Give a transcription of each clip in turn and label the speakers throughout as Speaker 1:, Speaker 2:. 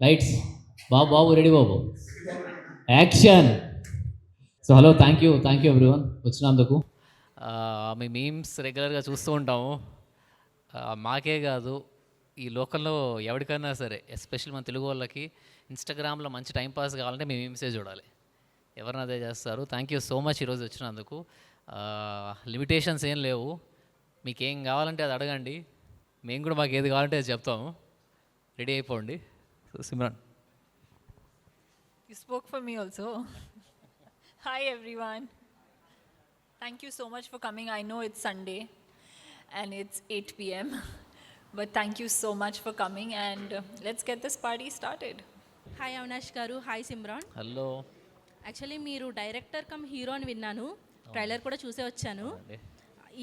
Speaker 1: Lights. Babu Babu ready Babu. Action. So hello, thank you everyone వచ్చినందుకు.
Speaker 2: మీ memes రెగ్యులర్గా చూస్తూ ఉంటాము. మాకే కాదు, ఈ లోకల్లో ఎవరికైనా సరే, ఎస్పెషల్ మన తెలుగు వాళ్ళకి ఇన్స్టాగ్రామ్లో మంచి టైంపాస్ కావాలంటే మీ మీమ్సే చూడాలి. ఎవరిని అదే చేస్తారు. థ్యాంక్ యూ సో మచ్ ఈరోజు వచ్చినందుకు. లిమిటేషన్స్ ఏం లేవు, మీకేం కావాలంటే అది అడగండి, మేము కూడా మాకు ఏది కావాలంటే అది చెప్తాము. రెడీ అయిపోండి. So Simran.
Speaker 3: You spoke for me also. Hi everyone. Thank you so much for coming. I know it's Sunday and it's 8 p.m. but thank you so much for coming and let's get this party started.
Speaker 4: Hi Avinash గారు. Hi Simran.
Speaker 2: Hello.
Speaker 4: Actually మీరు director come hero అని విన్నాను, trailer కూడా చూసే వచ్చాను.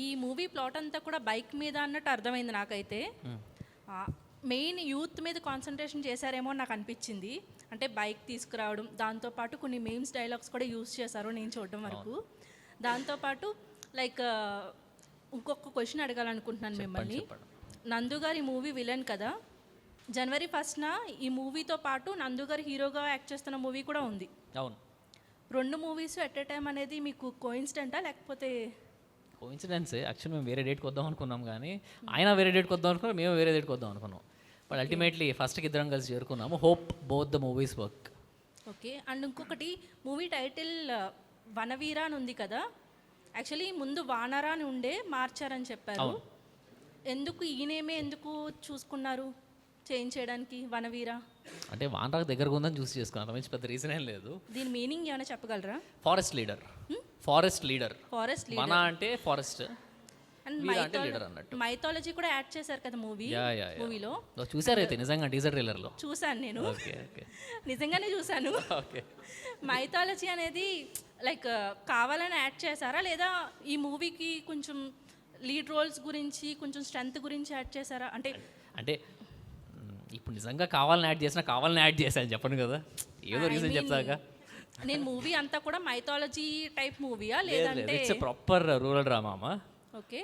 Speaker 4: ఈ movie plot అంతా కూడా బైక్ మీద అన్నట్టు అర్థమైంది నాకైతే. మెయిన్ యూత్ మీద కాన్సన్ట్రేషన్ చేశారేమో అని నాకు అనిపించింది. అంటే బైక్ తీసుకురావడం, దాంతోపాటు కొన్ని మెయిన్స్ డైలాగ్స్ కూడా యూస్ చేశారు నేను చూడడం వరకు. దాంతోపాటు లైక్ ఇంకొక క్వశ్చన్ అడగాలనుకుంటున్నాను మిమ్మల్ని. నందు గారు ఈ మూవీ విలన్ కదా, జనవరి 1న ఈ మూవీతో పాటు నందు గారు హీరోగా యాక్ట్ చేస్తున్న మూవీ కూడా ఉంది.
Speaker 2: అవును.
Speaker 4: 2 మూవీస్ ఎట్ ఏ టైం అనేది మీకు కోఇన్సిడెంటా లేకపోతే?
Speaker 2: కోఇన్సిడెన్సే. యాక్చువల్లీ మేము వేరే డేట్కి వద్దాం అనుకున్నాం, కానీ ఆయన వేరే డేట్కి వద్దాం అనుకున్నాం, మేము వేరే డేట్కి వద్దాం అనుకున్నాం. బట్ అల్టిమేట్లీ ఫస్ట్కి ఇద్దరం కలిసి చేరుకున్నాము. Hope both the movies work.
Speaker 4: Okay. And ఇంకొకటి, మూవీ టైటిల్ వనవీర అని ఉంది కదా, యాక్చువల్లీ ముందు వానరా అని ఉండే మార్చారని చెప్పారు. ఎందుకు ఈ నేమే ఎందుకు చూసుకున్నారు చేంజ్ చేయడానికి వనవీర?
Speaker 2: అంటే వానరాకు దగ్గరగా ఉందని చూసి చేసుకున్నాను, అంత మంచి పెద్ద రీజన్ ఏం లేదు.
Speaker 4: దీని మీనింగ్ ఏమైనా చెప్పగలరా?
Speaker 2: Forest leader. Forest leader.
Speaker 4: Forest
Speaker 2: వన
Speaker 4: లీడర్
Speaker 2: అంటే ఫారెస్ట్,
Speaker 4: అండ్
Speaker 2: అంటే లీడర్ అన్నట్టు.
Speaker 4: మైథాలజీ కూడా యాడ్ చేశారు కదా మూవీలో.
Speaker 2: చూసారైతే నిజంగా టీజర్ ట్రైలర్లో
Speaker 4: చూసాను నేను.
Speaker 2: Okay okay.
Speaker 4: నిజంగానే చూసాను.
Speaker 2: ఓకే.
Speaker 4: మైథాలజీ అనేది లైక్ కావాలని యాడ్ చేశారా, లేదా ఈ మూవీకి కొంచెం లీడ్ రోల్స్ గురించి కొంచెం స్ట్రెంత్ గురించి యాడ్ చేశారా? అంటే
Speaker 2: ఇప్పుడు నిజంగా కావాలని యాడ్ చేసినా కావాలని యాడ్ చేశాను చెప్పను కదా, ఏదో రీజన్ చెప్తాక.
Speaker 4: నేను మూవీ అంతా కూడా మైథాలజీ టైప్ మూవీయా లేదంటే?
Speaker 2: ఇట్స్ ప్రాపర్ రూరల్ డ్రామా అమ్మా.
Speaker 4: Okay.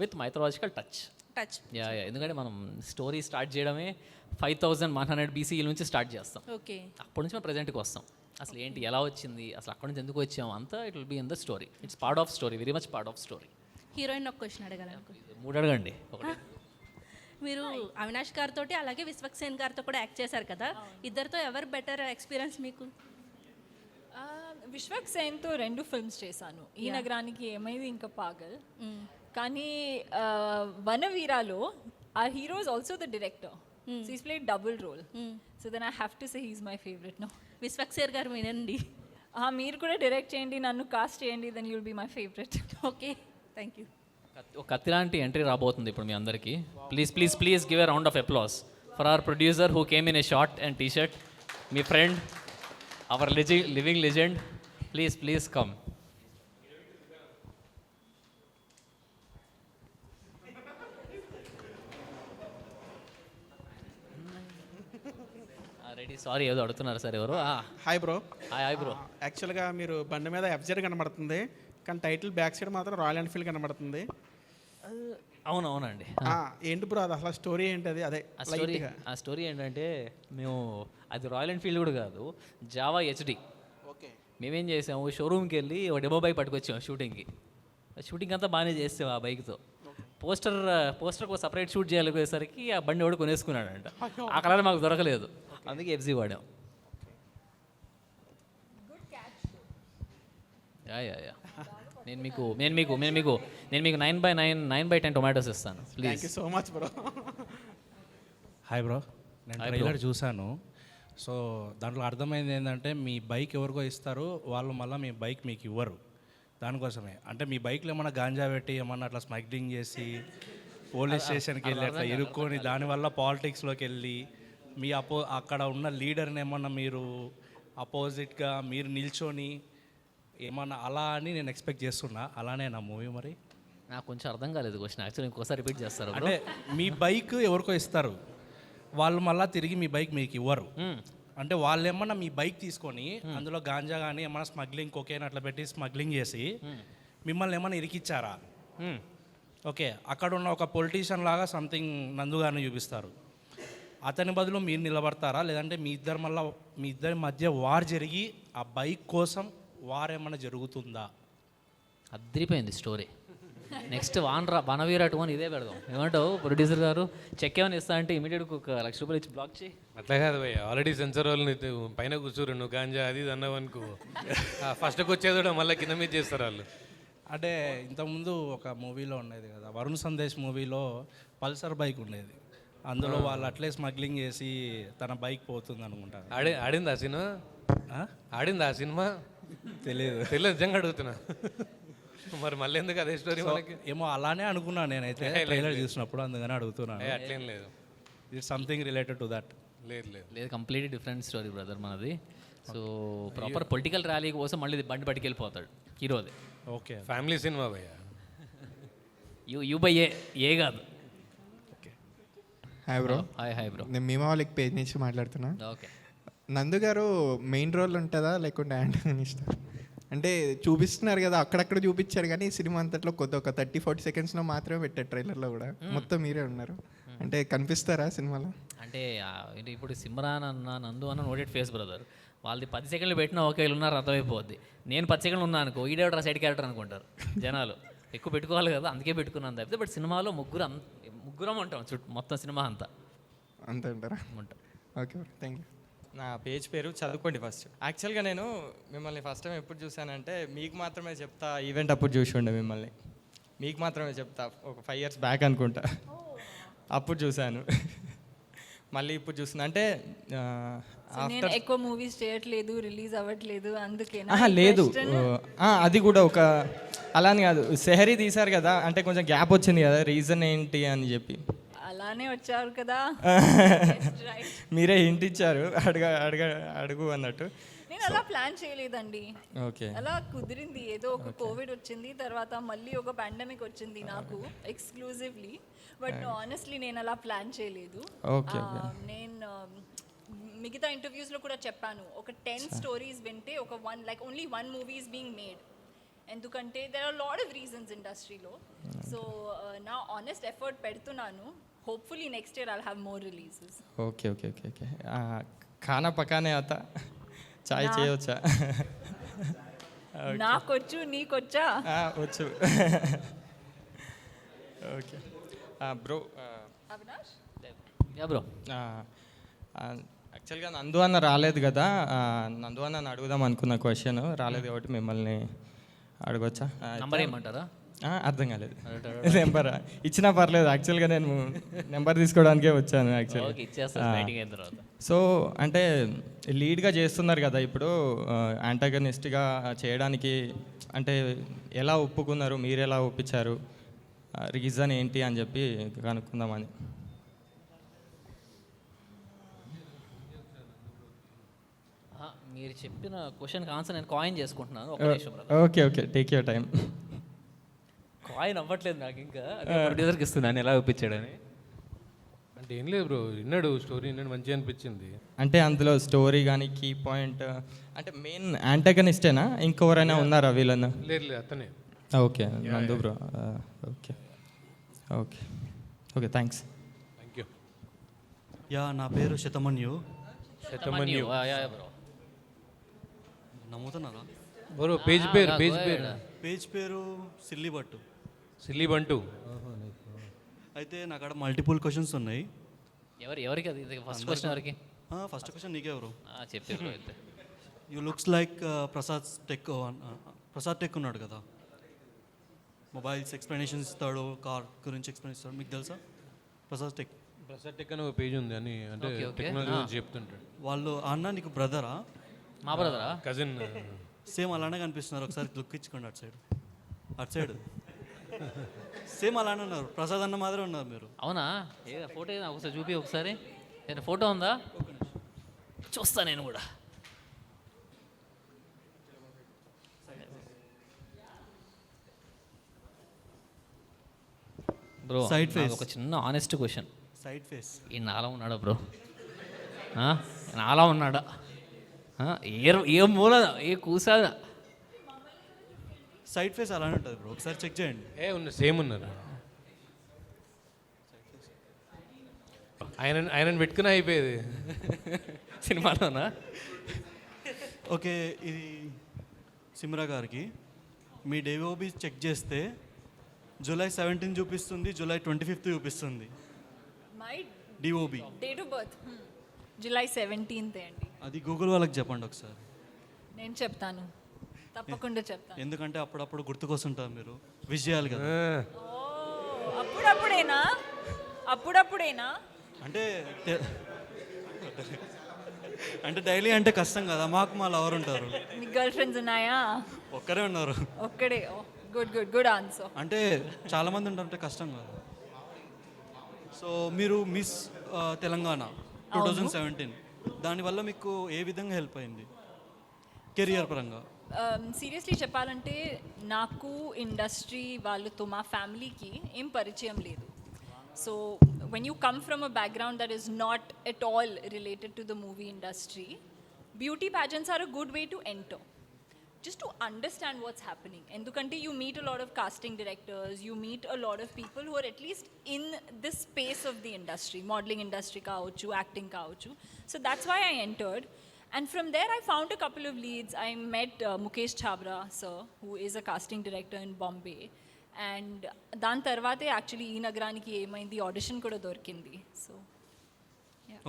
Speaker 2: With mythological touch. Yeah. ఎందుకంటే మనం స్టోరీ స్టార్ట్ చేయడమే 5100 BC నుంచి స్టార్ట్ చేస్తాం.
Speaker 4: ఓకే.
Speaker 2: అప్పటి నుంచి మనం ప్రజెంట్కి వస్తాం. అసలు ఏంటి, ఎలా వచ్చింది, అసలు అక్కడి నుంచి ఎందుకు వచ్చాము, అంతా it will be in the story. It's part of story, very much part of story.
Speaker 4: Heroine ఒక క్వశ్చన్ అడగాలను.
Speaker 2: 3 అడగండి. ఒకటి,
Speaker 4: మీరు అవినాష్ గారితో అలాగే విశ్వక్సేన్ గారితో కూడా యాక్ట్ చేశారు కదా, ఇద్దరితో ఎవరు బెటర్ ఎక్స్పీరియన్స్ మీకు?
Speaker 3: విశ్వక్ సేన్తో 2 ఫిల్మ్స్ చేశాను, ఈ నగరానికి ఏమైంది ఇంకా పాగల్. కానీ వనవీరాలో ఆ hero is also the director, so he's played double role. So then I have to say he's my favourite no.
Speaker 4: Vishwaksen garu వినండి.
Speaker 3: మీరు కూడా డైరెక్ట్ చేయండి, నన్ను కాస్ట్ చేయండి, then you will be my favourite.
Speaker 4: Okay, thank you.
Speaker 2: ఒక కత్తి లాంటి entry రాబోతుంది ఇప్పుడు మీ అందరికీ. Please give a round of applause for our producer who came in a short and T-shirt, మీ friend, hour living legend. Please come. Ready. Sorry, ఏదో అడుగుతున్నారు సార్ ఎవరు?
Speaker 5: Hi bro.
Speaker 2: Hi bro.
Speaker 5: యాక్చువల్గా మీరు బండి మీద ఎఫ్జెడ్ కనబడుతుంది, కానీ టైటిల్ బ్యాక్ సైడ్ మాత్రం రాయల్ ఎన్ఫీల్డ్ కనబడుతుంది.
Speaker 2: అవునండి.
Speaker 5: ఏంటి బ్రో అది, అసలు స్టోరీ ఏంటి అది? అదే
Speaker 2: ఆ స్టోరీ ఏంటంటే, మేము అది రాయల్ ఎన్ఫీల్డ్ కూడా కాదు, జావా హెచ్డి.
Speaker 5: ఓకే.
Speaker 2: మేమేం చేసాము, షోరూమ్కి వెళ్ళి ఒక డెమో బైక్ పట్టుకొచ్చాము షూటింగ్ అంతా బాగానే చేసాము ఆ బైక్తో. పోస్టర్కి సపరేట్ షూట్ చేయాలనేసరికి ఆ బండి కూడా కొనేసుకున్నాడంట. ఆ కలర్ మాకు దొరకలేదు, అందుకే ఎఫ్జీ వాడాం. యా. నేను మీకు 9/10 టొమాటోస్ ఇస్తాను.
Speaker 5: Thank you so much bro.
Speaker 6: Hi bro. నేను ట్రైలర్ చూశాను. సో దాంట్లో అర్థమైంది ఏంటంటే, మీ బైక్ ఎవరికో ఇస్తారు, వాళ్ళు మళ్ళీ మీ బైక్ మీకు ఇవ్వరు. దానికోసమే అంటే మీ బైక్లో ఏమన్నా గాంజా పెట్టి ఏమన్నా అట్లా స్మగ్లింగ్ చేసి పోలీస్ స్టేషన్కి వెళ్ళి అట్లా ఇరుక్కొని దానివల్ల పాలిటిక్స్లోకి వెళ్ళి మీ అక్కడ ఉన్న లీడర్ని ఏమన్నా మీరు అపోజిట్గా మీరు నిల్చొని ఏమన్నా అలా అని నేను ఎక్స్పెక్ట్ చేస్తున్నా. అలానే నా మూవీ మరి
Speaker 2: నాకు కొంచెం అర్థం కాలేదు క్వశ్చన్, యాక్చువల్లీ ఇంకోసారి రిపీట్ చేస్తారు.
Speaker 6: అంటే మీ బైక్ ఎవరికో ఇస్తారు, వాళ్ళు మళ్ళీ తిరిగి మీ బైక్ మీకు ఇవ్వరు. అంటే వాళ్ళు ఏమన్నా మీ బైక్ తీసుకొని అందులో గాంజా కానీ ఏమన్నా స్మగ్లింగ్, కొకేన్ అట్లా పెట్టి స్మగ్లింగ్ చేసి మిమ్మల్ని ఏమన్నా ఇరికిచ్చారా? ఓకే. అక్కడ ఉన్న ఒక పొలిటీషియన్ లాగా సంథింగ్ నందు గారిని చూపిస్తారు. అతని బదులు మీరు నిలబడతారా, లేదంటే మీ ఇద్దరి మధ్య వార్ జరిగి ఆ బైక్ కోసం వార్ ఏమన్నా జరుగుతుందా?
Speaker 2: అద్దరిపోయింది స్టోరీ. నెక్స్ట్ వనవీర 2 అని ఇదే పెడదాం. ఏమంటావు ప్రొడ్యూసర్ గారు? చెక్ ఏమైనా ఇస్తా అంటే ఇమీడియట్ ఒక ₹1,00,000 ఇచ్చి బ్లాక్ చేయి.
Speaker 7: అట్లా కాదు భయ్య, ఆల్రెడీ సెన్సర్ వాళ్ళని పైన కూర్చోరు, నువ్వు గాంజా అది ఇది అన్నావు అనుకో, ఫస్ట్కి వచ్చేది కూడా మళ్ళీ కింద మీద చేస్తారు వాళ్ళు.
Speaker 6: అంటే ఇంతకుముందు ఒక మూవీలో ఉండేది కదా, వరుణ్ సందేశ్ మూవీలో పల్సర్ బైక్ ఉండేది. అందులో వాళ్ళు అట్లే స్మగ్లింగ్ చేసి తన బైక్ పోతుంది అనుకుంటా.
Speaker 7: ఆడింది ఆ సినిమా? ఆడింది ఆ సినిమా? తెలియదు నిజంగా అడుగుతున్నా. మరి మళ్ళీ ఎందుకు అదే స్టోరీ మనకి?
Speaker 6: ఏమో అలానే అనుకున్నాను నేనైతే ట్రైలర్ చూసినప్పుడు, అందుకని అడుగుతున్నాను.
Speaker 7: అట్లేం లేదు,
Speaker 6: it's something related to that.
Speaker 2: లేదు, కంప్లీట్లీ డిఫరెంట్ స్టోరీ బ్రదర్ మనది. సో ప్రాపర్ పొలిటికల్ ర్యాలీ కోసం మళ్ళీ ఇది బండి పట్టుకెళ్ళిపోతాడు హీరోది.
Speaker 6: ఓకే,
Speaker 7: ఫ్యామిలీ సినిమా భయ్య.
Speaker 2: యూ బై ఏ కాదు.
Speaker 8: Hi bro.
Speaker 2: Hi bro.
Speaker 8: నేను మీమాలిక్ పేజ్ నుంచి మాట్లాడుతున్నా.
Speaker 2: ఓకే.
Speaker 8: నందు గారు మెయిన్ రోల్ ఉంటుందా లేకుంటే యాంటగనిస్ట్? అంటే చూపిస్తున్నారు కదా, అక్కడక్కడ చూపించారు కానీ సినిమా అంతట్లో కొద్ది ఒక 30-40 సెకండ్స్లో మాత్రమే పెట్టారు ట్రైలర్లో కూడా. మొత్తం మీరే ఉన్నారు అంటే కనిపిస్తారా సినిమాలో?
Speaker 2: అంటే ఇప్పుడు సిమ్రాన్ అన్న, నందు అన్న నోటెడ్ ఫేస్ బ్రదర్. వాళ్ళది 10 సెకండ్లు పెట్టినా ఓకే వీళ్ళు ఉన్నారు అర్థమైపోద్ది. నేను 10 సెకండ్లు ఉన్నా అనుకో, ఈడేవడ సైడ్ క్యారెక్టర్ అనుకుంటారు జనాలు. ఎక్కువ పెట్టుకోవాలి కదా, అందుకే పెట్టుకున్నాను తప్పితే. బట్ సినిమాలో ముగ్గురం ఉంటాం మొత్తం సినిమా అంతా
Speaker 8: అంతే అంటారా?
Speaker 2: ఉంటాం.
Speaker 8: Okay, thank you.
Speaker 9: నా పేజ్ పేరు చదువుకోండి ఫస్ట్. యాక్చువల్గా నేను మిమ్మల్ని ఫస్ట్ టైం ఎప్పుడు చూశానంటే, మీకు మాత్రమే చెప్తా ఈవెంట్ అప్పుడు చూసి ఉండే మిమ్మల్ని. మీకు మాత్రమే చెప్తా ఒక 5 years బ్యాక్ అనుకుంటా, అప్పుడు చూశాను. మళ్ళీ ఇప్పుడు చూస్తున్నా అంటే
Speaker 3: నేను ఎక్కువ మూవీస్ చేయట్లేదు, రిలీజ్ అవ్వట్లేదు అందుకే.
Speaker 9: లేదు, అది కూడా ఒక అలా అని కాదు. సెహరీ తీశారు కదా, అంటే కొంచెం గ్యాప్ వచ్చింది కదా, రీజన్ ఏంటి అని చెప్పి.
Speaker 3: అలానే వచ్చారు కదా.
Speaker 9: మీరే హింట్ ఇచ్చారు, అడుగు అన్నట్టు.
Speaker 3: నేను అలా ప్లాన్ చేయలేదండి.
Speaker 9: ఓకే,
Speaker 3: అలా కుదిరింది. ఏదో ఒక కోవిడ్ వచ్చింది, తర్వాత మళ్ళీ ఒక పాండమిక్ వచ్చింది నాకు ఎక్స్క్లూజివ్లీ. బట్ ఆనెస్ట్లీ నేను అలా ప్లాన్ చేయలేదు. నేను మిగతా ఇంటర్వ్యూస్లో కూడా చెప్పాను, ఒక 10 స్టోరీస్ వింటే ఒక only 1 movie is being made. ఎందుకంటే there are lot of reasons ఇండస్ట్రీలో. సో నా ఆనెస్ట్ ఎఫర్ట్ పెడుతున్నాను. Hopefully next year I'll have more releases.
Speaker 9: Okay okay okay okay. ఖానా పకానే ఆతా, చాయ్ చేయవచ్చా?
Speaker 3: నాకొచ్చు, నీకొచ్చా?
Speaker 9: వచ్చు. Okay bro.
Speaker 3: అవినాష్
Speaker 2: బ్రో,
Speaker 9: యాక్చువల్గా నందు అన్న రాలేదు కదా, నందు అన్న అడుగుదాం అనుకున్న క్వశ్చన్ రాలేదు కాబట్టి మిమ్మల్ని అడగొచ్చా?
Speaker 2: నంబర్ ఏమంటారా?
Speaker 9: అర్థం కాలేదు. నెంబర్ ఇచ్చినా పర్లేదు, యాక్చువల్గా నేను నెంబర్ తీసుకోవడానికే వచ్చాను యాక్చువల్గా. సో అంటే లీడ్గా చేస్తున్నారు కదా ఇప్పుడు, యాంటాగనిస్ట్గా చేయడానికి అంటే ఎలా ఒప్పుకున్నారు, మీరు ఎలా ఒప్పించారు, రీజన్ ఏంటి అని చెప్పి కనుక్కుందామని.
Speaker 2: మీరు చెప్పిన క్వశ్చన్కి ఆన్సర్ నేను కాయిన్ చేసుకుంటున్నాను.
Speaker 9: Okay okay, take your time.
Speaker 2: Coin అవ్వట్లేదు నాకు ఇంకా, ప్రొడ్యూసర్కి ఇస్తున్నాను ఎలా ఒప్పించాడని.
Speaker 7: అంటే ఏం లేదు బ్రో, విన్నాడు స్టోరీ, విన్నాడు, మంచిగా అనిపించింది.
Speaker 9: అంటే అందులో స్టోరీ కానీ కీ పాయింట్ అంటే మెయిన్ యాంటాగనిస్టేనా, ఇంకెవరైనా ఉన్నారా వీళ్ళను?
Speaker 7: లేదు అతనే.
Speaker 9: ఓకే నందు bro. Okay okay okay, thanks.
Speaker 7: Thank you.
Speaker 10: Yeah, నా పేరు శతమన్యు.
Speaker 2: బ్రో
Speaker 10: నమ్ముతున్నారా?
Speaker 7: బ్రో పేజ్
Speaker 10: పేరు సిల్లిబట్టు.
Speaker 7: సిల్లీ బంటు.
Speaker 10: అయితే నా కాడ మల్టిపుల్ క్వశ్చన్స్ ఉన్నాయి.
Speaker 2: ఎవరికి అది ఫస్ట్ క్వశ్చన్? ఎవరికి?
Speaker 10: ఫస్ట్ క్వశ్చన్ నీకే ఎవరు
Speaker 2: చెప్పారు.
Speaker 10: You looks like Prasad tech ఉన్నాడు కదా, మొబైల్స్ ఎక్స్ప్లెనేషన్ ఇస్తాడు, కార్ గురించి ఎక్స్ప్లెయిన్ ఇస్తాడు, మీకు తెలుసా? ప్రసాద్ టెక్
Speaker 7: అని ఒక పేజ్ ఉంది అని, అంటే టెక్నాలజీ గురించి చెప్తుంటాడు.
Speaker 10: వాళ్ళు అన్న నీకు బ్రదరా?
Speaker 2: మా బ్రదరా?
Speaker 7: కజిన్.
Speaker 10: సేమ్ అలానే కనిపిస్తున్నారు, ఒకసారి లుక్ ఇచ్చుకోండి. అటు సైడ్ సేమ్ అలానే ఉన్నారు, ప్రసాద్ అన్న మాదిరే ఉన్నారు మీరు.
Speaker 2: అవునా? ఫోటో ఒకసారి చూపి, ఒకసారి ఫోటో ఉందా చూస్తా నేను కూడా. Bro
Speaker 10: Side face.
Speaker 2: ఒక చిన్న ఆనెస్ట్ క్వశ్చన్.
Speaker 10: సైడ్ ఫేస్
Speaker 2: ఈ నాలా ఉన్నాడా బ్రో? నాలా ఉన్నాడా? ఏ మూల ఏ కూసా?
Speaker 10: సైడ్ ఫేస్ అలానే ఉంటుంది బ్రో, ఒకసారి చెక్ చేయండి.
Speaker 7: సేమ్ ఉన్నారు. ఆయనను పెట్టుకుని అయిపోయేది సినిమాలోనా.
Speaker 10: ఓకే, ఇది సిమ్రా గారికి మీ డేవోబీ చెక్ చేస్తే జూలై 17 చూపిస్తుంది, జూలై 25 చూపిస్తుంది.
Speaker 3: My
Speaker 10: DOB
Speaker 3: date of birth July 17th అండి.
Speaker 10: అది గూగుల్ వాళ్ళకి చెప్పండి ఒకసారి,
Speaker 3: నేను చెప్తాను, తప్పకుండా చెప్తాను.
Speaker 10: ఎందుకంటే అప్పుడప్పుడు గుర్తుకొస్తుంటారు మీరు, విష్ చేయాలి కదా.
Speaker 3: అప్పుడప్పుడేనా? అప్పుడప్పుడేనా?
Speaker 10: అంటే అంటే డైలీ అంటే కష్టం కదా, మాకు మా లవర్ ఉంటారు.
Speaker 3: మీ గర్ల్ ఫ్రెండ్స్ ఉన్నాయా?
Speaker 10: ఒక్కరే ఉన్నారు.
Speaker 3: ఒక్కడే? Good good good answer.
Speaker 10: అంటే చాలామంది ఉంటారంటే కష్టం కదా. సో మీరు మిస్ తెలంగాణ 2017 దానివల్ల మీకు ఏ విధంగా హెల్ప్ అయింది కెరియర్ పరంగా?
Speaker 3: సీరియస్లీ చెప్పాలంటే నాకు ఇండస్ట్రీ వాళ్ళతో మా ఫ్యామిలీకి ఏం పరిచయం లేదు. So when you come from a background that is not at all related to the movie industry, beauty pageants are a good way to enter, just to understand what's happening. Endukante you meet a lot of casting directors, you meet a lot of people who are at least in this space of the industry, modeling industry kaavachu, acting kaavachu. So that's why I entered. And from there, I found a couple of leads. I met Mukesh Chhabra, sir, who is a casting director in Bombay. And దాని తర్వాతే actually ఈ నగరానికి ఏమైంది audition కూడా దొరికింది. So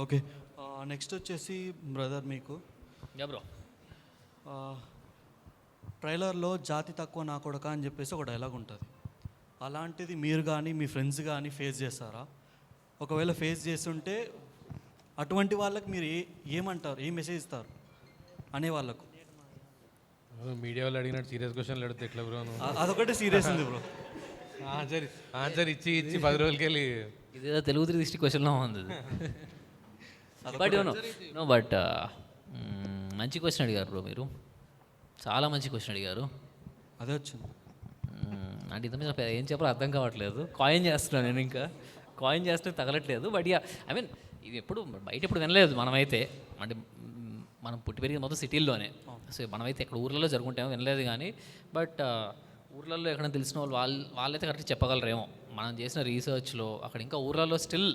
Speaker 10: okay, next వచ్చేసి brother మీకు
Speaker 2: bro
Speaker 10: ట్రైలర్లో జాతి తక్కువ నా కొడక అని చెప్పేసి ఒక డైలాగ్ ఉంటుంది. అలాంటిది మీరు కానీ మీ ఫ్రెండ్స్ కానీ ఫేస్ చేస్తారా? ఒకవేళ ఫేస్ చేస్తుంటే అటువంటి వాళ్ళకి మీరు ఏమంటారు, ఏ మెసేజ్ ఇస్తారు అనే వాళ్ళకు?
Speaker 7: మీడియా వాళ్ళు అడిగినట్టు సీరియస్ క్వశ్చన్లు అడిగితే ఎట్లా బ్రో?
Speaker 10: అదొకటి సీరియస్ ఉంది బ్రో.
Speaker 7: ఆన్సర్ ఇచ్చి 10 రోజులకి వెళ్ళి
Speaker 2: ఇదేదో తెలుగు 360 క్వశ్చన్లో ఉంది. బట్ నో బట్ మంచి క్వశ్చన్ అడిగారు బ్రో, మీరు చాలా మంచి క్వశ్చన్ అడిగారు.
Speaker 10: అదే వచ్చింది
Speaker 2: అంటే ఇంత మీద ఏం చెప్పాలో అర్థం కావట్లేదు. కాయిన్ చేస్తున్నాను నేను, ఇంకా కాయిన్ చేస్తే తగలట్లేదు. బట్ యా ఐ మీన్ ఇది ఎప్పుడు బయట ఎప్పుడు వినలేదు మనమైతే. అంటే మనం పుట్టి పెరిగింది మొత్తం సిటీల్లోనే. సో మనమైతే ఎక్కడ ఊర్లలో జరుగుంటామో వినలేదు కానీ, బట్ ఊర్లలో ఎక్కడ తెలిసిన వాళ్ళైతే కరెక్ట్గా చెప్పగలరేమో. మనం చేసిన రీసెర్చ్లో అక్కడ ఇంకా ఊర్లలో స్టిల్.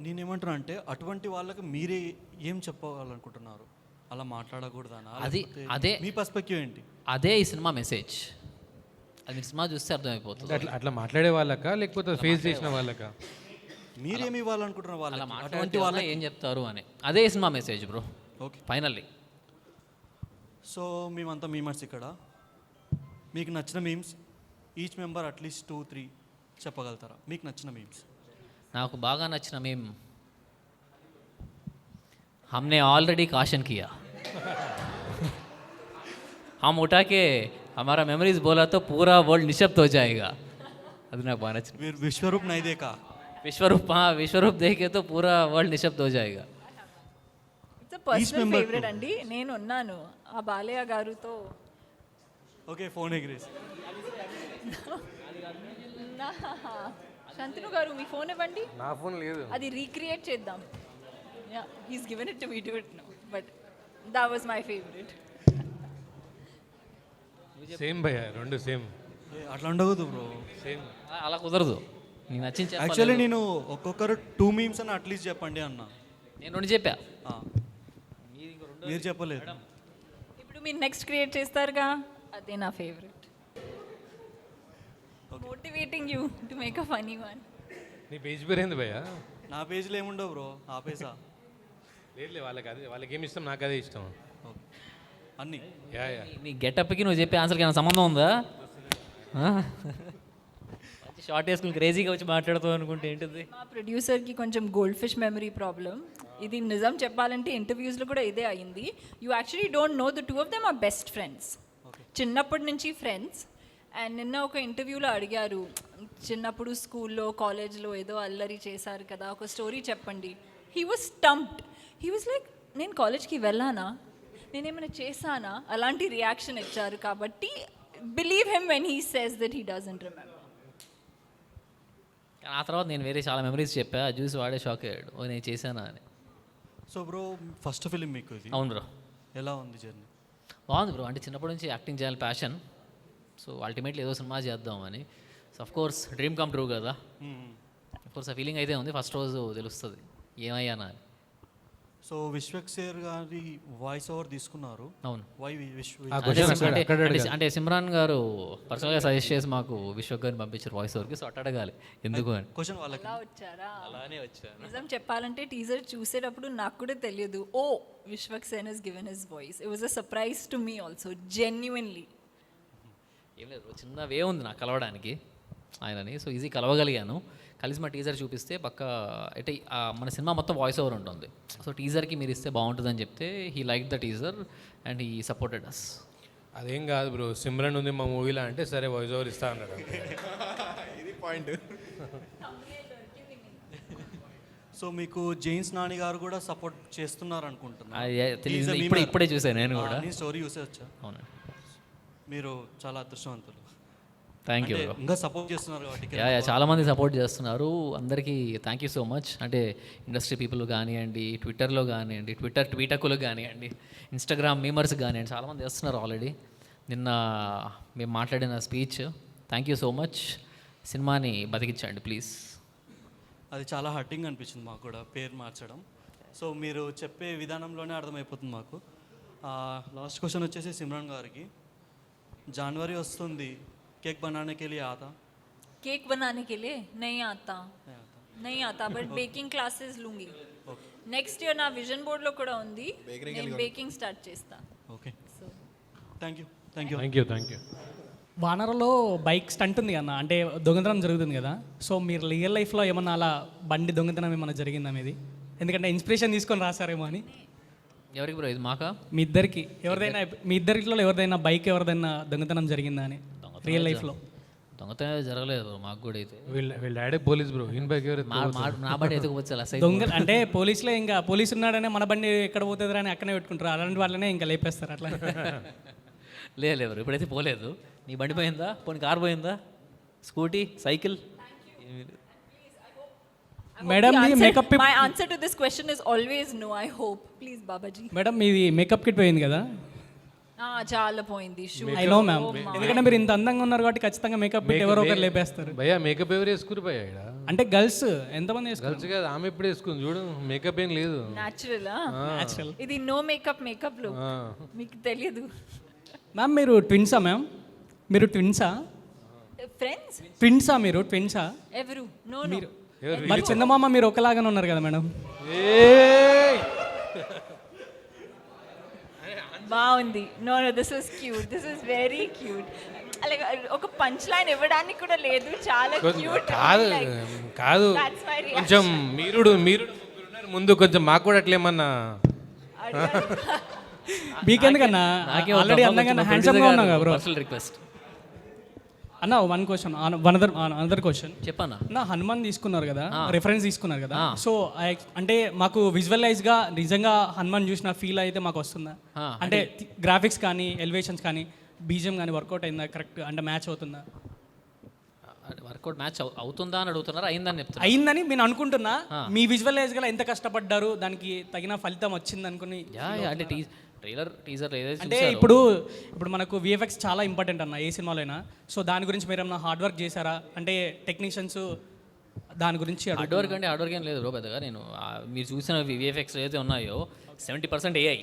Speaker 10: నేనేమంటున్నా అంటే అటువంటి వాళ్ళకి మీరే ఏం చెప్పాలనుకుంటున్నారు? అలా మాట్లాడకూడదనా?
Speaker 2: అదే
Speaker 10: మీ పర్స్పెక్టివ్ ఏంటి?
Speaker 2: అదే ఈ సినిమా మెసేజ్. అది మీరు సినిమా చూస్తే అర్థమైపోతుంది.
Speaker 7: అట్లా మాట్లాడే వాళ్ళకా లేకపోతే ఫేస్ చేసిన వాళ్ళకా?
Speaker 10: మీరేమి ఇవ్వాలనుకుంటున్నారు వాళ్ళకి?
Speaker 2: అటువంటి వాళ్ళ ఏం చెప్తారు అని అదే ఈ cinema message bro.
Speaker 10: Okay,
Speaker 2: finally.
Speaker 10: So మేమంతా మీమర్స్ ఇక్కడ. మీకు నచ్చిన మీమ్స్ ఈచ్ మెంబర్ అట్లీస్ట్ 2-3 చెప్పగలుగుతారా? మీకు నచ్చిన మీమ్స్.
Speaker 2: నాకు బాగా నచ్చిన మీమ్, हमने ऑलरेडी काशन किया, हम उठा के हमारा मेमोरीज बोला तो पूरा वर्ल्ड निशब्द हो जाएगा. అది నాకు బాగా నచ్చింది.
Speaker 10: మీరు విశ్వరూప్ నైదేకా?
Speaker 2: విశ్వరూప్, విశ్వరూప్ దేకే తో పూరా వరల్డ్ నిశబ్ద్ హో జాయేగా.
Speaker 3: ఇట్స్ పర్సనల్ ఫేవరెట్ అండి. నేను ఉన్నాను ఆ బాలయ్య గారుతో.
Speaker 10: ఓకే, ఫోన్ ఎగిరేసి.
Speaker 3: శంతను గారు మీ ఫోన్ ఇవ్వండి.
Speaker 7: నా ఫోన్ లేదు.
Speaker 3: అది రీక్రియేట్ చేద్దాం. Yeah, he's given it to me, do it now. But that was my favourite.
Speaker 7: Same భయ్యా, రెండు సేమ్.
Speaker 10: అట్లా ఉండకూడదు బ్రో.
Speaker 7: సేమ్
Speaker 2: అలా కుదరదు. నీకు నచ్చింది చెప్పాలి.
Speaker 10: యాక్చువల్లీ నేను ఒక్కొక్కరు 2 మీమ్స్ అని అట్లీస్ట్ చెప్పండి అన్నా.
Speaker 2: నేను 2 చెప్పా,
Speaker 10: మీరు చెప్పలేదు.
Speaker 3: ఇప్పుడు మీరు నెక్స్ట్ క్రియేట్ చేస్తారుగా, అదే నా favourite. Motivating you to make a funny one.
Speaker 7: నీ పేజ్ పేరు ఏంది భయ్యా?
Speaker 10: నా పేజ్లో ఏముండవు బ్రో, ఆపేసా.
Speaker 7: లేదు వాళ్ళకి ఏమి ఇష్టం, నాకు అదే ఇష్టం
Speaker 10: అన్నీ.
Speaker 7: Yeah yeah.
Speaker 2: నీ గెటప్కి నువ్వు చెప్పే ఆన్సర్కి ఏమైనా సంబంధం ఉందా? మంచి షార్ట్ వేసుకుని క్రేజీగా వచ్చి మాట్లాడుతావు అనుకుంటే ఏంటిది?
Speaker 3: మా ప్రొడ్యూసర్కి కొంచెం గోల్డ్ ఫిష్ మెమరీ ప్రాబ్లం. ఇది నిజం చెప్పాలంటే ఇంటర్వ్యూస్లో కూడా ఇదే అయింది. You actually don't know the 2 of them are best friends, చిన్నప్పటి నుంచి ఫ్రెండ్స్. అండ్ నిన్న ఒక ఇంటర్వ్యూలో అడిగారు, చిన్నప్పుడు స్కూల్లో కాలేజ్లో ఏదో అల్లరి చేశారు కదా, ఒక స్టోరీ చెప్పండి. He was stumped. He was like, నేను కాలేజ్కి వెళ్ళానా, నేనేమైనా చేశానా, అలాంటి రియాక్షన్ ఇచ్చారు. కాబట్టి believe him when he says that he doesn't remember.
Speaker 2: ఆ తర్వాత నేను వేరే చాలా మెమరీస్ చెప్పా, చూసి వాడే షాక్ అయ్యాడు, ఓ నేను చేశానా అని.
Speaker 10: సో బ్రో, ఫస్ట్ ఫిలిం మీకు ఇది?
Speaker 2: అవును బ్రో.
Speaker 10: ఎలా ఉంది జర్నీ?
Speaker 2: బాగుంది బ్రో. అంటే చిన్నప్పటి నుంచి యాక్టింగ్ చేయాలి ప్యాషన్. సో అల్టిమేట్లీ ఏదో సినిమా చేద్దామని. So of course dream come true కదా. అఫ్ కోర్స్ ఆ ఫీలింగ్ అయితే ఉంది, ఫస్ట్ రోజు తెలుస్తుంది. ఏమయ్యానా అని.
Speaker 10: సో విశ్వక్సేర్ గారి వాయిస్ ఓవర్ తీసుకున్నారు.
Speaker 2: అవును.
Speaker 10: వై
Speaker 2: అంటే సిమ్రాన్ గారు పర్సనల్గా సజెస్ట్ చేసి మాకు విశ్వక్ గారిని పంపించారు వాయిస్ ఓవర్కి. సో అట్ట అడగాలి ఎందుకు అని.
Speaker 10: క్వశ్చన్ వాళ్ళకి
Speaker 3: అలా వచ్చారా?
Speaker 2: అలానే వచ్చాను.
Speaker 3: నిజం చెప్పాలంటే టీజర్ చూసేటప్పుడు నాకు కూడా తెలియదు, ఓ Vishwak Sen has given his voice. It was a surprise to me also, genuinely.
Speaker 2: ఏం లేదు, చిన్న వే ఉంది నాకు కలవడానికి ఆయనని. సో ఈజీ కలవగలిగాను. కలిసి మా టీజర్ చూపిస్తే పక్క అంటే మన సినిమా మొత్తం వాయిస్ ఓవర్ ఉంటుంది. సో టీజర్కి మీరు ఇస్తే బాగుంటుందని చెప్తే he like the teaser and he supported us.
Speaker 7: అదేం కాదు బ్రో, సిమ్రన్ ఉంది మా మూవీలో అంటే సరే వాయిస్ ఓవర్ ఇస్తా అన్నాడు.
Speaker 8: ఇది పాయింట్.
Speaker 10: సో మీకు జేమ్స్ నాని గారు కూడా సపోర్ట్ చేస్తున్నారు అనుకుంటున్నా.
Speaker 2: తెలియదు, ఇప్పుడే చూసాను నేను కూడా.
Speaker 10: స్టోరీ చూసే వచ్చా.
Speaker 2: అవును,
Speaker 10: మీరు చాలా అదృష్టవంతులు.
Speaker 2: Thank you.
Speaker 10: ఇంకా సపోర్ట్ చేస్తున్నారు కాబట్టి.
Speaker 2: చాలామంది సపోర్ట్ చేస్తున్నారు. అందరికీ థ్యాంక్ యూ సో మచ్. అంటే ఇండస్ట్రీ పీపుల్ కానివ్వండి, ట్విట్టర్లో కానివ్వండి, ట్వీటకులు కానివ్వండి, ఇన్స్టాగ్రామ్ మీమర్స్ కానివ్వండి, చాలామంది చేస్తున్నారు ఆల్రెడీ. నిన్న మేము మాట్లాడిన speech, thank you so much. సినిమాని బతికించండి ప్లీజ్.
Speaker 10: అది చాలా హర్టింగ్ అనిపించింది మాకు కూడా పేరు మార్చడం. సో మీరు చెప్పే విధానంలోనే అర్థమైపోతుంది మాకు. లాస్ట్ క్వశ్చన్ వచ్చేసి సిమ్రాన్ గారికి. జనవరి వస్తుంది, केक बनाने के लिए आता?
Speaker 3: केक बनाने के लिए नहीं आता बट बेकिंग क्लासेस लूंगी. నెక్స్ట్ ఇయర్ నా విజన్ బోర్డ్లో కూడా ఉంది, నేను బేకింగ్ స్టార్ట్ చేస్తా.
Speaker 10: Okay, so thank you.
Speaker 11: వానరలో బైక్ స్టంట్ ఉంది కదా, అంటే దొంగతనం జరుగుతుంది కదా. సో మీరు రియల్ లైఫ్లో ఏమన్నా అలా బండి దొంగతనం ఏమన్నా జరిగిందా మీది? ఎందుకంటే ఇన్స్పిరేషన్ తీసుకొని రాసారేమో అని.
Speaker 2: ఎవరికి బ్రో ఇది? మాకా?
Speaker 11: మీ ఇద్దరిలో ఎవరిదైనా బైక్ ఎవరిదైనా దొంగతనం జరిగిందా అని రియల్ లైఫ్లో?
Speaker 2: దొంగతనం జరగలేదు బ్రో మాకు కూడా. అయితే
Speaker 7: వీళ్ళ daddy police bro, in bike
Speaker 2: నా బండి ఎత్తుకుపోవచ్చు
Speaker 11: దొంగ అంటే పోలీసులో ఇంకా పోలీసు ఉన్నాడనే మన బండి ఎక్కడ పోతుందా అని అక్కడే పెట్టుకుంటారు. అలాంటి వాళ్ళనే ఇంకా లేపేస్తారు అట్లా.
Speaker 2: లేదు బ్రో, ఇప్పుడైతే పోలేదు. నీ బండి పోయిందా? పోనీ కార్ పోయిందా? Scooty, cycle?
Speaker 11: Madam makeup.
Speaker 3: My answer to this question is always no. I hope. Please Babaji.
Speaker 11: Madam మీది మేకప్ కిట్ పోయింది కదా?
Speaker 3: చాలా పోయింది.
Speaker 11: ఐ నో మ్యామ్, ఎందుకంటే మీరు ఇంత అందంగా ఉన్నారు కాబట్టి ఖచ్చితంగా మేకప్ పెట్టి ఎవరో ఒకరు లేపేస్తారు.
Speaker 7: భయ్యా మేకప్ ఎవరు వేసుకుని భయ్యా?
Speaker 11: అంటే గర్ల్స్ ఎంతమంది
Speaker 7: గర్ల్స్ కాదు, ఆమె ఎప్పుడు వేసుకుంది చూడు, మేకప్ ఏం లేదు.
Speaker 3: న్యాచురల్. ఇది నో మేకప్ లో మీకు తెలియదు.
Speaker 11: మ్యామ్ మీరు ట్విన్సా? మ్యామ్ మీరు ట్విన్సా? మీరు ట్విన్సా?
Speaker 3: ఎవరు? నో
Speaker 11: మీరు మరి చందమామ మీరు ఒకలాగానే ఉన్నారు కదా మేడం.
Speaker 3: బాగుంది. No this is cute, this is very cute. అలాగే ఒక పంచ్ లైన్ ఇవ్వడానికి కూడా లేదు, చాలా క్యూట్.
Speaker 7: కాదు కొంచెం మీరు ముందు కొంచెం మాకు కూడా అట్లేమన్నా.
Speaker 11: మీకెందుకన్నా ఆల్రెడీ అందంగా హ్యాండ్సమ్ గా ఉన్నావు బ్రో.
Speaker 2: రిక్వెస్ట్
Speaker 11: అన్న, వన్ క్వశ్చన్, అనదర్ క్వశ్చన్
Speaker 2: చెప్పన్నా.
Speaker 11: నా హనుమాన్ తీసుకున్నారు కదా, రిఫరెన్స్ తీసుకున్నారు కదా. సో అంటే మాకు విజువలైజ్గా నిజంగా హనుమాన్ చూసిన ఫీల్ అయితే మాకు వస్తుందా? అంటే గ్రాఫిక్స్ కానీ ఎలివేషన్స్ కానీ బీజియం కానీ వర్కౌట్ అయిందా? కరెక్ట్ అంటే మ్యాచ్ అవుతుందా?
Speaker 2: వర్కౌట్ మ్యాచ్ అవుతుందా అని అడుగుతున్నారు. అయిందని చెప్తున్నా.
Speaker 11: అయిందని నేను అనుకుంటున్నా. మీ విజువలైజ్గా ఎంత కష్టపడ్డారు, దానికి తగిన ఫలితం వచ్చింది అనుకుని.
Speaker 2: అంటే టీజర్
Speaker 11: అంటే ఇప్పుడు మనకు విఎఫ్ఎక్స్ చాలా ఇంపార్టెంట్ అన్న ఏ సినిమాలో అయినా. సో దాని గురించి మీరు ఏమన్నా హార్డ్ వర్క్ చేశారా? అంటే టెక్నీషియన్స్ దాని గురించి.
Speaker 2: హార్డ్ వర్క్ ఏం లేదు బ్రో పెద్దగా. నేను మీరు చూసిన విఎఫ్ఎక్స్ ఏదైతే ఉన్నాయో 70% ఏఐ,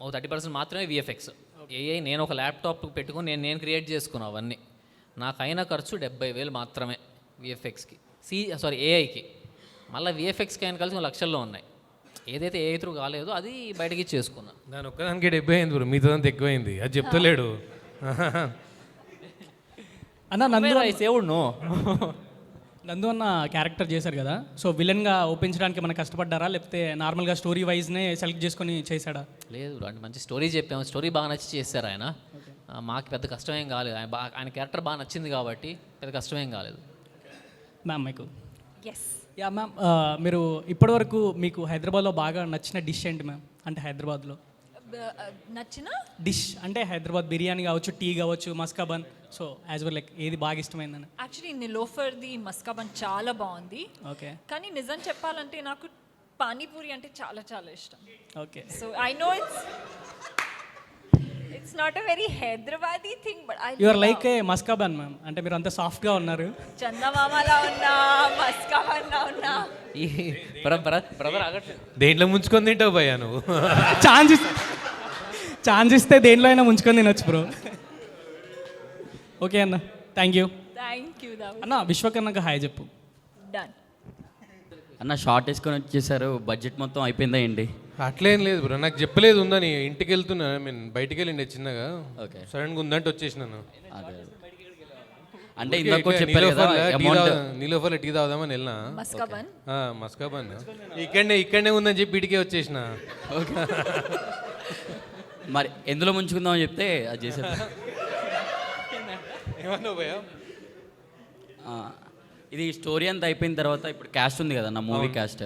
Speaker 2: 30% మాత్రమే విఎఫ్ఎక్స్. ఏఐ నేను ఒక ల్యాప్టాప్ పెట్టుకుని నేను క్రియేట్ చేసుకున్నాను అవన్నీ. నాకు అయిన ఖర్చు 70,000 మాత్రమే విఎఫ్ఎక్స్కి, ఏఐకి. మళ్ళీ విఎఫ్ఎక్స్కి అయిన కలిసి లక్షల్లో ఉన్నాయి. ఏదైతే ఏ త్రూ కాలేదో అది బయటకి చేసుకున్నా.
Speaker 7: దాని ఒక్కదానికి 70 అయింది బ్రో, మీతో అంతా ఎక్కువైంది. అది చెప్తలేడు
Speaker 11: అన్న. నందు అన్న క్యారెక్టర్ చేశారు కదా, సో విలన్గా ఒప్పించడానికి మనకు కష్టపడ్డారా, లేకపోతే నార్మల్గా స్టోరీ వైజ్నే సెలెక్ట్ చేసుకొని చేశాడా?
Speaker 2: లేదు, అంటే మంచి స్టోరీ చెప్పాము, స్టోరీ బాగా నచ్చి చేశారు ఆయన. మాకు పెద్ద కష్టమేం కాలేదు. ఆయన క్యారెక్టర్ బాగా నచ్చింది కాబట్టి పెద్ద కష్టమేం కాలేదు.
Speaker 11: మ్యామ్ మీకు
Speaker 3: ఎస్
Speaker 11: యా మ్యామ్, మీరు ఇప్పటివరకు మీకు హైదరాబాద్లో బాగా నచ్చిన డిష్ ఏంటి మ్యామ్? అంటే హైదరాబాద్లో
Speaker 3: నచ్చిన
Speaker 11: డిష్ అంటే హైదరాబాద్ బిర్యానీ కావచ్చు, టీ కావచ్చు, maska bun. So as well like ఏది బాగా ఇష్టమైందని?
Speaker 3: యాక్చువల్లీ నిలోఫర్ది మస్కాబన్ చాలా బాగుంది.
Speaker 11: ఓకే,
Speaker 3: కానీ నిజం చెప్పాలంటే నాకు పానీపూరి అంటే చాలా చాలా ఇష్టం.
Speaker 11: Okay,
Speaker 3: so I know It's not a very Hyderabadi thing, but I
Speaker 11: you are like a maska bun ma'am, అంటే మీరు అంత సాఫ్ట్గా ఉన్నారు.
Speaker 3: చందమామలా ఉన్నా, మస్కాబన్లా ఉన్నా.
Speaker 2: ఈ బ్రదర్ ఆగట్లేదు.
Speaker 7: దేంట్లో ముంచుకొని తింటావు భయ్యా నువ్వు?
Speaker 11: ఛాన్స్ ఇస్తే దేంట్లో అయినా ముంచుకొని తినొచ్చు బ్రో. ఓకే అన్న, thank you.
Speaker 3: Thank you, that was
Speaker 11: అన్న విశ్వకర్ణకు హాయ్ చెప్పు.
Speaker 3: done.
Speaker 12: అన్న షార్ట్ వేసుకొని వచ్చేసారు, బడ్జెట్ మొత్తం అయిపోయిందా ఏంటి?
Speaker 7: అట్లేం లేదు బ్రో, నాకు చెప్పలేదు ఉందని. ఇంటికి వెళ్తున్నా, బయటికి వెళ్ళిండే చిన్నగా.
Speaker 12: ఓకే.
Speaker 7: సడన్గా ఉందంటే వచ్చేసినాను.
Speaker 12: అదే అంటే ఇందాక కూడా చెప్పారు కదా అమౌంట్.
Speaker 7: నీలోఫర్లో టీ తాగుదామని వెళ్ళినా.
Speaker 3: మస్కాబన్.
Speaker 7: మస్కాబన్ ఇక్కడనే ఉందని చెప్పి ఇటుకే వచ్చేసిన.
Speaker 12: ఓకే. మరి ఎందులో ముంచుకుందామని చెప్తే అది చేశారు.
Speaker 7: ఏమన్నావు భయ్యా?
Speaker 12: ఇది స్టోరీ అంతా అయిపోయిన తర్వాత ఇప్పుడు క్యాస్ట్ ఉంది కదా నా మూవీ క్యాస్ట్,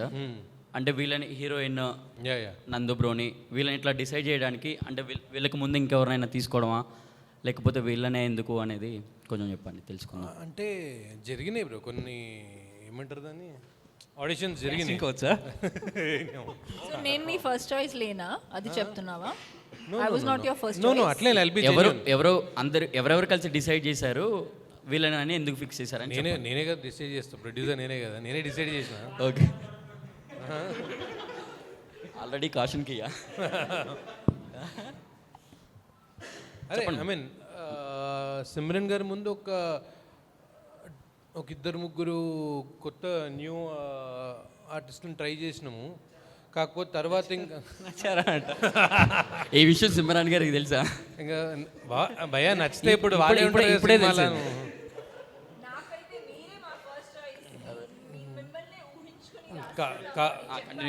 Speaker 12: అంటే వీళ్ళని హీరోయిన్ నందు బ్రోని వీళ్ళని ఇట్లా డిసైడ్ చేయడానికి, అంటే వీళ్ళకి ముందు ఇంకెవరినైనా తీసుకోవడమా లేకపోతే వీళ్ళనే ఎందుకు అనేది కొంచెం చెప్పండి తెలుసుకుందాం.
Speaker 7: అంటే జరిగినాయి బ్రో కొన్ని, ఏమంటారు దాన్ని, ఆడిషన్స్ జరిగినాయి.
Speaker 3: సో నేను మీ ఫస్ట్ చాయిస్ లేనా అది చెప్తున్నావా? I was not your first choice.
Speaker 7: No అట్లే
Speaker 12: ఎవరెవరు కలిసి డిసైడ్ చేశారు వీళ్ళని అని ఎందుకు ఫిక్స్ చేశారని?
Speaker 7: నేనే కదా డిసైడ్ చేస్తా, ప్రొడ్యూసర్ నేనే కదా, నేనే డిసైడ్ చేసిన.
Speaker 12: ఓకే. ఆల్రెడీ కాషన్కి
Speaker 7: అదే ఐ మీన్ సిమ్రన్ గారి ముందు ఒక ఇద్దరు ముగ్గురు కొత్త న్యూ ఆర్టిస్ట్ని ట్రై చేసినాము. కాకపోతే తర్వాత ఇంకా
Speaker 12: ఈ విషయం సిమ్రాన్ గారికి తెలుసా?
Speaker 7: ఇంకా భయ్యా నచ్చితే ఇప్పుడు
Speaker 12: ఇప్పుడే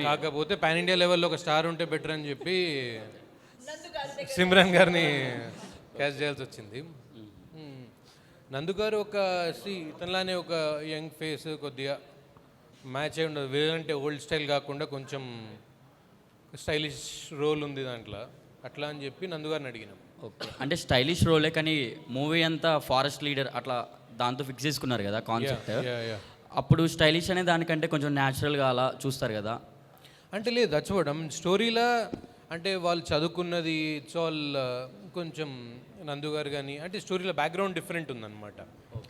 Speaker 7: కాకపోతే పాన్ ఇండియా లెవెల్లో ఒక స్టార్ ఉంటే బెటర్ అని చెప్పి సిమ్రాన్ గారిని క్యాచ్ చేయాల్సి వచ్చింది. నందు గారు ఇతనిలానే ఒక యంగ్ ఫేస్, కొద్దిగా మ్యాచ్ అయి ఉండదు. వేరంటే ఓల్డ్ స్టైల్ కాకుండా కొంచెం స్టైలిష్ రోల్ ఉంది దాంట్లో, అట్లా అని చెప్పి నందు గారిని అడిగినాం.
Speaker 12: ఓకే. అంటే స్టైలిష్ రోలే కానీ మూవీ అంతా ఫారెస్ట్ లీడర్ అట్లా దాంతో ఫిక్స్ చేసుకున్నారు కదా కాన్సెప్ట్. అప్పుడు స్టైలిష్ అనే దానికంటే కొంచెం న్యాచురల్గా అలా చూస్తారు కదా.
Speaker 7: అంటే లేదు, దట్స్ వాట్ ఐ మీన్. స్టోరీలా అంటే వాళ్ళు చదువుకున్నది ఇట్స్ ఆల్ కొంచెం నందు గారు కానీ, అంటే స్టోరీలో బ్యాక్గ్రౌండ్ డిఫరెంట్ ఉందన్నమాట.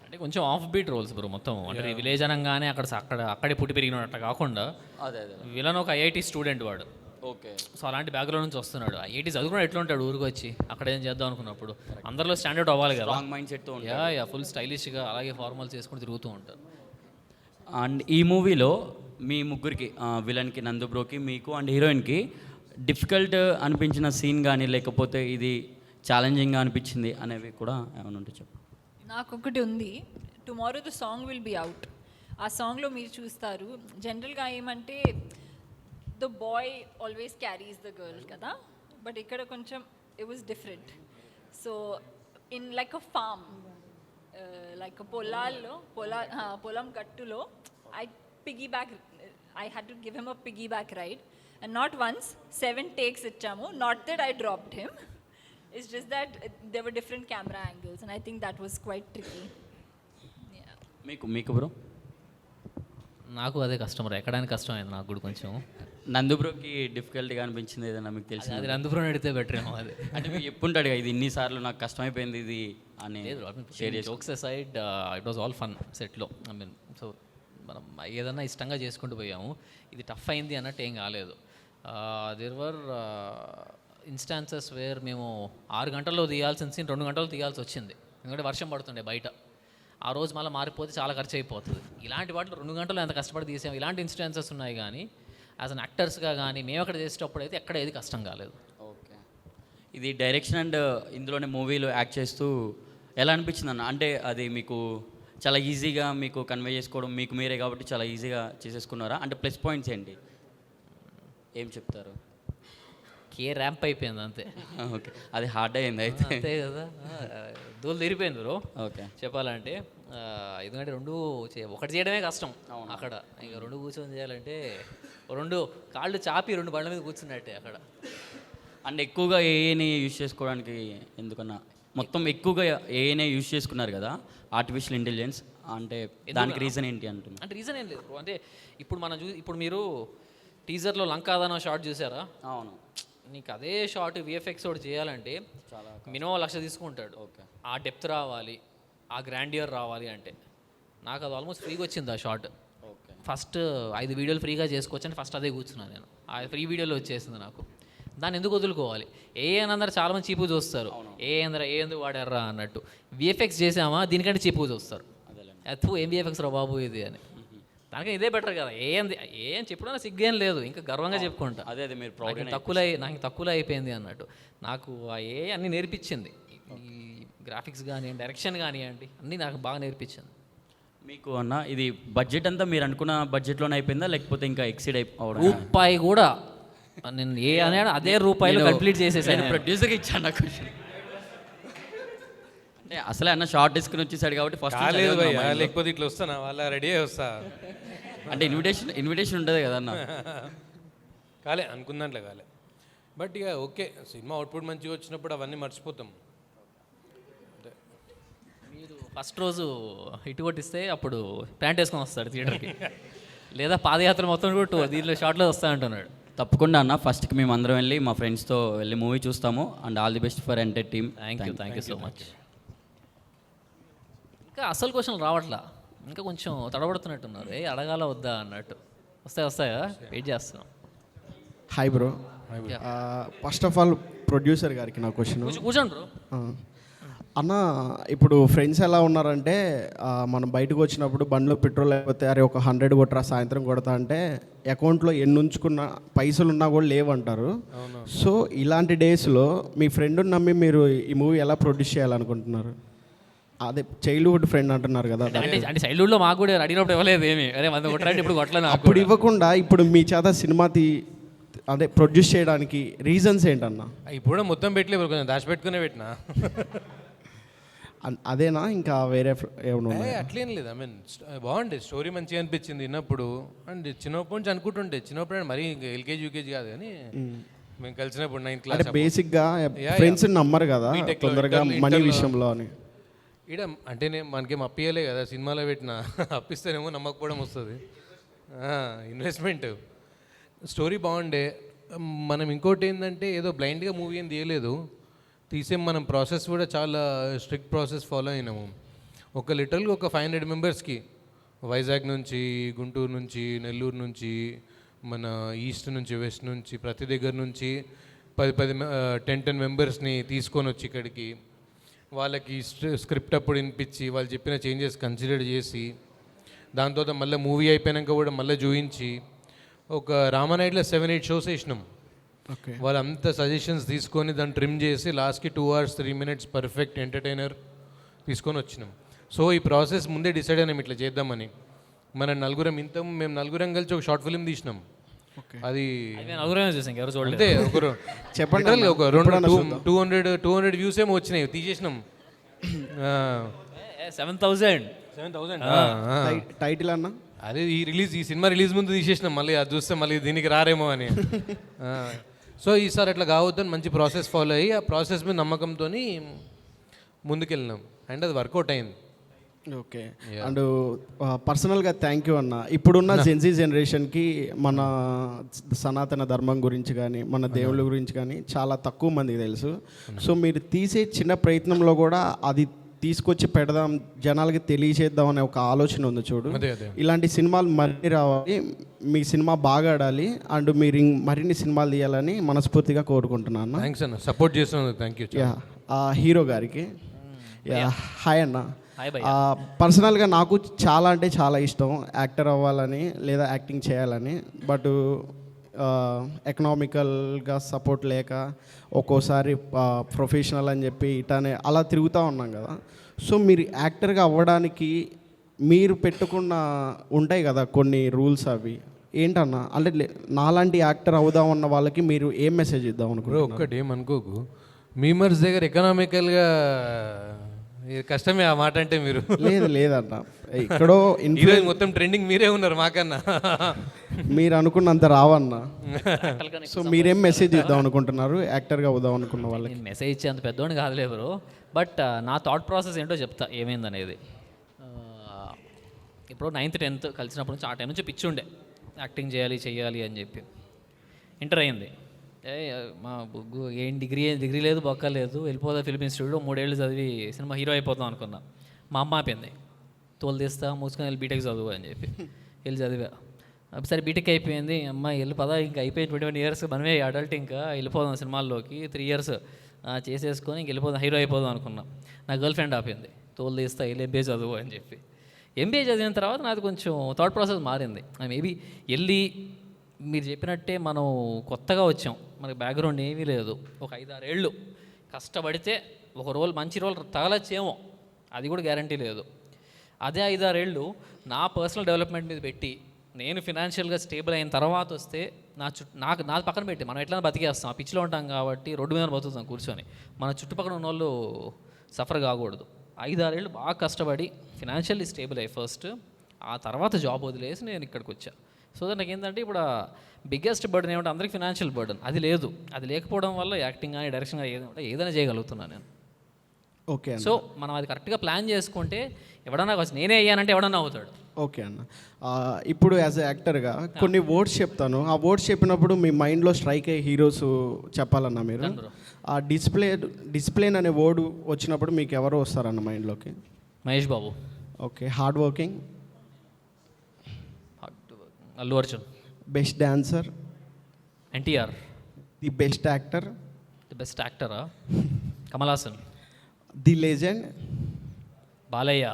Speaker 2: అంటే కొంచెం ఆఫ్ బీట్ రోల్స్ బ్రో మొత్తం. అంటే విలేజ్ అనగానే అక్కడే పుట్టి పెరిగినట్టు కాకుండా,
Speaker 12: అదే
Speaker 2: విలన్ ఒక ఐఐటి స్టూడెంట్ వాడు.
Speaker 12: ఓకే.
Speaker 2: సో అలాంటి బ్యాక్గ్రౌండ్ నుంచి వస్తున్నాడు. ఐఐటి చదువుకున్నాడు, ఎట్లా ఉంటాడు ఊరికి వచ్చి అక్కడ ఏం చేద్దాం అనుకున్నప్పుడు అందరిలో స్టాండర్డ్ అవ్వాలి కదా,
Speaker 12: మైండ్ సెట్తో
Speaker 2: ఫుల్ స్టైలిష్గా అలాగే ఫార్మల్స్ చేసుకుని తిరుగుతూ ఉంటారు.
Speaker 12: అండ్ ఈ మూవీలో మీ ముగ్గురికి, విలన్కి, నందు బ్రోకి, మీకు అండ్ హీరోయిన్కి డిఫికల్ట్ అనిపించిన సీన్ కానీ లేకపోతే ఇది ఛాలెంజింగ్గా అనిపించింది అనేవి కూడా ఏమైనా ఉంటే చెప్పు.
Speaker 3: నాకు ఒకటి ఉంది. Tomorrow the song will be out. ఆ సాంగ్లో మీరు చూస్తారు జనరల్గా ఏమంటే the boy always carries the girl కదా, బట్ ఇక్కడ కొంచెం it was different. So in like a farm, like పొలం గట్టులో I had to give him a piggyback ride, and not once, 7 takes ichamu. Not that I dropped him, it's just that there were different camera angles, and I think that was quite tricky.
Speaker 12: మీకు bro?
Speaker 2: నాకు అదే customer ఎక్కడానికి కష్టమైంది నాకు కూడా కొంచెం.
Speaker 12: నందు బ్రోకి డిఫికల్ట్గా అనిపించింది ఏదైనా మీకు తెలిసి?
Speaker 2: అది నందు బ్రోని అడిగితే బెటర్ ఏమో. అది
Speaker 12: అంటే మీకు ఎప్పుంటాడు ఇది ఇన్నిసార్లు నాకు కష్టమైపోయింది ఇది అని.
Speaker 2: Jokes aside it was all fun సెట్లో. ఐ మీన్ సో మనం ఏదన్నా ఇష్టంగా చేసుకుంటూ పోయాము. ఇది టఫ్ అయింది అన్నట్టు ఏం కాలేదు. దేర్ వర్ ఇన్స్టాన్సెస్ వేర్ మేము 6 గంటల్లో తీయాల్సిన సీన్ 2 గంటలు తీయాల్సి వచ్చింది, ఎందుకంటే వర్షం పడుతుండే బయట. ఆ రోజు మళ్ళీ మారిపోతే చాలా ఖర్చు అయిపోతుంది. ఇలాంటి వాటిలో 2 గంటలు ఎంత కష్టపడి తీసాము. ఇలాంటి ఇన్స్టాన్సెస్ ఉన్నాయి, కానీ యాజ్ అన్ యాక్టర్స్గా కానీ మేము అక్కడ చేసేటప్పుడు అయితే ఎక్కడ ఏది కష్టం కాలేదు.
Speaker 12: ఓకే. ఇది డైరెక్షన్ అండ్ ఇందులోనే మూవీలో యాక్ట్ చేస్తూ ఎలా అనిపించింది అన్న? అంటే అది మీకు చాలా ఈజీగా మీకు కన్వే చేసుకోవడం మీకు మీరే కాబట్టి చాలా ఈజీగా చేసేసుకున్నారా? అంటే ప్లస్ పాయింట్స్ ఏంటి, ఏం చెప్తారు?
Speaker 2: ర్యాంప్ అయిపోయింది అంతే.
Speaker 12: ఓకే. అది హార్డ్ అయింది అయితే.
Speaker 2: అంతే కదా, దూలు తిరిగిపోయింది బ్రో.
Speaker 12: ఓకే.
Speaker 2: చెప్పాలంటే ఎందుకంటే ఒకటి చేయడమే కష్టం అక్కడ. ఇంకా 2 కూర్చొని చేయాలంటే 2 కాళ్ళు చాపి 2 బండ్ల మీద కూర్చున్నట్టే అక్కడ.
Speaker 12: అండ్ ఎక్కువగా ఏఏని యూజ్ చేసుకోవడానికి ఎందుకన్నా మొత్తం ఎక్కువగా ఏఏనే యూజ్ చేసుకున్నారు కదా ఆర్టిఫిషియల్ ఇంటెలిజెన్స్, అంటే దానికి రీజన్ ఏంటి అంటున్నా?
Speaker 2: అంటే రీజన్ ఏం లేదు అంటే ఇప్పుడు మనం ఇప్పుడు మీరు టీజర్లో లంకాదాన షార్ట్ చూసారా?
Speaker 12: అవును.
Speaker 2: నీకు అదే షార్ట్ విఎఫ్ఎక్స్ ఒకటి చేయాలంటే మినిమం 1 లక్ష తీసుకుంటాడు. ఓకే, ఆ డెప్త్ రావాలి, ఆ గ్రాండియర్ రావాలి అంటే నాకు అది ఆల్మోస్ట్ ఫ్రీగా వచ్చింది ఆ షార్ట్. ఓకే, ఫస్ట్ 5 వీడియోలు ఫ్రీగా చేసుకోవచ్చు అంటే ఫస్ట్ అదే కూర్చున్నాను నేను. ఆ ఫ్రీ వీడియోలో వచ్చేసింది నాకు. దాన్ని ఎందుకు వదులుకోవాలి? అందరూ చాలామంది చీపుగా చూస్తారు, ఎందుకు వాడారా అన్నట్టు. విఎఫ్ఎక్స్ చేసామా దీనికంటే చీపుగా చూస్తారు, అథు ఏం విఎఫ్ఎక్స్ రా బాబు ఇది అని. దానికి ఇదే బెటర్ కదా. ఏం చెప్పడం సిగ్గేం లేదు, ఇంకా గర్వంగా చెప్పుకుంటా.
Speaker 12: అదే మీరు
Speaker 2: నాకు తక్కువలో అయిపోయింది అన్నట్టు. నాకు ఆ అన్నీ నేర్పించింది. ఈ గ్రాఫిక్స్ కానివ్వండి, డైరెక్షన్ కానివ్వండి, అన్నీ నాకు బాగా నేర్పించింది.
Speaker 12: మీకు అన్న ఇది బడ్జెట్ అంతా మీరు అనుకున్న బడ్జెట్లోనే అయిపోయిందా, లేకపోతే ఇంకా ఎక్సీడ్ అయిపోవడం?
Speaker 2: రూపాయి కూడా నేను అనేది అదే రూపాయలు కంప్లీట్ చేసేసాను.
Speaker 12: ప్రొడ్యూసర్కి ఇచ్చాను నాకు. అంటే అసలే అన్న షార్ట్ తీసుకుని వచ్చేసాడు కాబట్టి ఫస్ట్
Speaker 7: లేకపోతే ఇట్లా వస్తానా వాళ్ళ రెడీ అయ్యి వస్తా.
Speaker 12: అంటే ఇన్విటేషన్ ఉంటుంది కదా అన్న.
Speaker 7: కాలే అనుకున్నట్లే కాలే. బట్ ఇక ఓకే, సినిమా అవుట్పుట్ మంచిగా వచ్చినప్పుడు అవన్నీ మర్చిపోతాం.
Speaker 2: మీరు ఫస్ట్ రోజు హిట్ కొట్టిస్తే అప్పుడు ప్యాంట్ వేసుకొని వస్తాడు థియేటర్కి, లేదా పాదయాత్ర మొత్తం కూడా దీంట్లో షార్ట్లో వస్తా అంటున్నాడు.
Speaker 12: తప్పకుండా అన్న, ఫస్ట్కి మేము అందరం వెళ్ళి మా ఫ్రెండ్స్తో వెళ్ళి మూవీ చూస్తాము. And all the best for enter team.
Speaker 2: Thank you so much. ఇంకా అసలు క్వశ్చన్లు రావట్లా, ఇంకా కొంచెం తడబడుతున్నట్టున్నారు. అడగాల వద్దా అన్నట్టు. వస్తాయా? వెయిట్ చేస్తున్నాం.
Speaker 13: Hi bro. First of all producer గారికి నా క్వశ్చన్.
Speaker 2: కూర్చోండి బ్రో.
Speaker 13: అన్న, ఇప్పుడు ఫ్రెండ్స్ ఎలా ఉన్నారంటే మనం బయటకు వచ్చినప్పుడు బండిలో పెట్రోల్ అయిపోతే అరే ఒక 100 కొట్టరా సాయంత్రం కొడతా అంటే అకౌంట్లో ఎన్ని ఉంచుకున్న పైసలు ఉన్నా కూడా లేవంటారు. సో ఇలాంటి డేస్లో మీ ఫ్రెండ్ని నమ్మి మీరు ఈ మూవీ ఎలా ప్రొడ్యూస్ చేయాలనుకుంటున్నారు? అదే చైల్డ్హుడ్ ఫ్రెండ్ అంటున్నారు కదా.
Speaker 2: అంటే చైల్డ్హుడ్లో మాకు కూడా అడిగినప్పుడు ఇవ్వలేదు ఏమి, అరే 100 కొట్టరంటే ఇప్పుడు కొట్టలేదు.
Speaker 13: అప్పుడు ఇవ్వకుండా ఇప్పుడు మీ చేత సినిమా అదే ప్రొడ్యూస్ చేయడానికి రీజన్స్ ఏంటన్నా?
Speaker 7: ఇప్పుడు మొత్తం పెట్టలేదు, కొంచెం దాచిపెట్టుకునే పెట్టినా.
Speaker 13: అదేనా ఇంకా వేరే ఏమన్నా?
Speaker 7: అట్లేం లేదు. ఐ మీన్ బాగుండే స్టోరీ మంచిగా అనిపించింది విన్నప్పుడు. అండ్ చిన్నప్పటి నుంచి అనుకుంటుంటే, చిన్నప్పుడు మరీ ఇంకా ఎల్కేజీ యూకేజీ కాదు కానీ మేము కలిసినప్పుడు 9th క్లాస్.
Speaker 13: అంటే బేసిక్గా ఫ్రెండ్స్ నమ్మరు కదా తొందరగా మనీ విషయంలో అని.
Speaker 7: ఈడ అంటే మనకేం అప్పియలే కదా, సినిమాలో పెట్టిన అప్పిస్తేనేమో నమ్మకపోవడం వస్తుంది. ఇన్వెస్ట్మెంట్ స్టోరీ బాగుండే. మనం ఇంకోటి ఏంటంటే ఏదో బ్లైండ్గా మూవీ ఏం తీయలేదు, తీసేం మనం ప్రాసెస్ కూడా చాలా స్ట్రిక్ట్ ప్రాసెస్ ఫాలో అయినాము. లిటరల్గా ఒక 500 మెంబర్స్కి వైజాగ్ నుంచి, గుంటూరు నుంచి, నెల్లూరు నుంచి, మన ఈస్ట్ నుంచి, వెస్ట్ నుంచి, ప్రతి దగ్గర నుంచి 10 మెంబర్స్ని తీసుకొని వచ్చి ఇక్కడికి వాళ్ళకి స్క్రిప్ట్ అప్పుడు వినిపించి వాళ్ళు చెప్పిన చేంజెస్ కన్సిడర్ చేసి దాని తర్వాత మళ్ళీ మూవీ అయిపోయాక కూడా మళ్ళీ చూపించి ఒక రామానాయుడులో 7-8 షోస్ వేసినాం. వాళ్ళంతా సజెషన్స్ తీసుకొని దాన్ని ట్రిమ్ చేసి లాస్ట్కి 2 hours 3 minutes పర్ఫెక్ట్ ఎంటర్టైనర్ తీసుకొని వచ్చినాం. సో ఈ ప్రాసెస్ ముందే డిసైడ్ అయినాం ఇట్లా చేద్దామని. మేము నలుగురం కలిసి ఒక షార్ట్ ఫిల్మ్ తీసినాం. అది అంతే ఒకరు చెప్పండి, ఒక 200 వ్యూస్ ఏమో వచ్చినాయి, తీసేసినాం.
Speaker 2: 7,000
Speaker 13: టైటిల్ అన్న
Speaker 7: అదే ఈ సినిమా రిలీజ్ ముందు తీసేసినాం. మళ్ళీ అది చూస్తే మళ్ళీ దీనికి రారేమో అని. సో ఈసారి అట్లా కావద్దని మంచి ప్రాసెస్ ఫాలో అయ్యి ఆ ప్రాసెస్ మీద నమ్మకంతో ముందుకెళ్ళినాం. అండ్ అది వర్కౌట్ అయింది.
Speaker 13: ఓకే. అండ్ పర్సనల్గా థ్యాంక్ యూ అన్న. ఇప్పుడున్న జెన్జీ జనరేషన్కి మన సనాతన ధర్మం గురించి కానీ మన దేవుళ్ళ గురించి కానీ చాలా తక్కువ మందికి తెలుసు. సో మీరు తీసే చిన్న ప్రయత్నంలో కూడా అది తీసుకొచ్చి పెడదాం, జనాలకి తెలియచేద్దాం అనే ఒక ఆలోచన ఉంది చూడు. ఇలాంటి సినిమాలు మళ్ళీ రావాలి, మీ సినిమా బాగా ఆడాలి, అండ్ మీరు మరిన్ని సినిమాలు తీయాలని మనస్ఫూర్తిగా కోరుకుంటున్నాను.
Speaker 7: థ్యాంక్స్ అన్న, సపోర్ట్ చేస్తున్నందుకు థ్యాంక్ యూ.
Speaker 13: హీరో గారికి హాయ్ అన్న. పర్సనల్గా నాకు చాలా అంటే చాలా ఇష్టం యాక్టర్ అవ్వాలని లేదా యాక్టింగ్ చేయాలని. బట్ ఎకనామికల్గా సపోర్ట్ లేక ఒక్కోసారి ప్రొఫెషనల్ అని చెప్పి ఇటానే అలా తిరుగుతూ ఉన్నాం కదా. సో మీరు యాక్టర్గా అవ్వడానికి మీరు పెట్టుకున్న ఉంటాయి కదా కొన్ని రూల్స్, అవి ఏంటన్నా? అంటే నాలాంటి యాక్టర్ అవుదామన్న వాళ్ళకి మీరు ఏం మెసేజ్ ఇద్దాం అనుకుంటారు?
Speaker 7: ఒక్కటి ఏమనుకోకు, మీమర్స్ దగ్గర ఎకనామికల్గా కష్టమే ఆ మాట అంటే. మీరు
Speaker 13: లేదన్న, ఇక్కడో
Speaker 7: మొత్తం ట్రెండింగ్ మీరే ఉన్నారు మాకన్నా.
Speaker 13: మీరు అనుకున్నంత రావన్నా. సో మీరేం మెసేజ్ ఇద్దాం అనుకుంటున్నారు యాక్టర్గా అవుదాం అనుకున్న వాళ్ళకి?
Speaker 2: మెసేజ్ ఇచ్చే అంత పెద్దోని కాదులే బ్రో, బట్ నా థాట్ ప్రాసెస్ ఏంటో చెప్తా ఏమైందనేది. ఇప్పుడు 9th 10th కలిసినప్పటి నుంచి ఆ టైం నుంచి పిచ్చి ఉండే యాక్టింగ్ చేయాలి అని చెప్పి. ఇంటర్ అయింది, మా బొగ్గు ఏం డిగ్రీ లేదు బొక్క లేదు, వెళ్ళిపోదా ఫిలిం ఇన్స్టిట్యూట్ 3 ఏళ్ళు చదివి సినిమా హీరో అయిపోతాం అనుకున్నా. మా అమ్మ ఆపింది, తోలు తీస్తా మూసుకొని వెళ్ళి బీటెక్ చదువు అని చెప్పి వెళ్ళి చదివా. సరే బీటెక్ అయిపోయింది, అమ్మ వెళ్ళి పదా ఇంకా అయిపోయింది 21 ఇయర్స్, మనమే అడల్ట్ ఇంకా వెళ్ళిపోదాం సినిమాల్లోకి, 3 ఇయర్స్ చేసేసుకొని ఇంక వెళ్ళిపోదాం హీరో అయిపోదాం అనుకున్నా. నా గర్ల్ ఫ్రెండ్ ఆపింది, తోలు తీస్తా వెళ్ళి ఎంబీఏ చదువు అని చెప్పి. ఎంబీఏ చదివిన తర్వాత నాది కొంచెం థాట్ ప్రాసెస్ మారింది. మేబీ వెళ్ళి మీరు చెప్పినట్టే మనం కొత్తగా వచ్చాం, మనకి బ్యాక్గ్రౌండ్ ఏమీ లేదు, ఒక 5-6 ఏళ్ళు కష్టపడితే ఒక రోల్ మంచి రోల్ తగలచ్చేమో, అది కూడా గ్యారంటీ లేదు. అదే 5-6 ఏళ్ళు నా పర్సనల్ డెవలప్మెంట్ మీద పెట్టి నేను ఫినాన్షియల్గా స్టేబుల్ అయిన తర్వాత వస్తే నాది పక్కన పెట్టి మనం ఎట్లా బతికేస్తాం, ఆ పిచ్చిలో ఉంటాం కాబట్టి రోడ్డు మీద బతుకుతాం కూర్చొని, మన చుట్టుపక్కల ఉన్న వాళ్ళు సఫర్ కాకూడదు. 5-6 ఏళ్ళు బాగా కష్టపడి ఫినాన్షియల్లీ స్టేబుల్ అయ్యి ఫస్ట్, ఆ తర్వాత జాబ్ వదిలేసి నేను ఇక్కడికి వచ్చా. సో నాకు ఏంటంటే ఇప్పుడు బిగ్గెస్ట్ బర్డన్ ఏమంటే అందరికీ ఫినాన్షియల్ బర్డన్, అది లేదు. అది లేకపోవడం వల్ల యాక్టింగ్ కానీ డైరెక్షన్ కానీ ఏదైనా చేయగలుగుతున్నాను నేను.
Speaker 13: ఓకే.
Speaker 2: సో మనం అది కరెక్ట్గా ప్లాన్ చేసుకుంటే ఎవడన్నా నేనే అయ్యానంటే ఎవడన్నా అవుతాడు.
Speaker 13: ఓకే అన్న, ఇప్పుడు యాజ్ ఎ యాక్టర్గా కొన్ని వర్డ్స్ చెప్తాను, ఆ వర్డ్స్ చెప్పినప్పుడు మీ మైండ్లో స్ట్రైక్ అయ్యే హీరోస్ చెప్పాలన్నా మీరు. ఆ డిసిప్లిన్ అనే వర్డ్ వచ్చినప్పుడు మీకు ఎవరు వస్తారన్న మైండ్లోకి?
Speaker 2: Mahesh Babu.
Speaker 13: Okay. Hard working?
Speaker 2: Allu Arjun.
Speaker 13: Best dancer?
Speaker 2: NTR.
Speaker 13: The best actor?
Speaker 2: The best యాక్టరా Kamal Haasan.
Speaker 13: The legend?
Speaker 2: Balayya.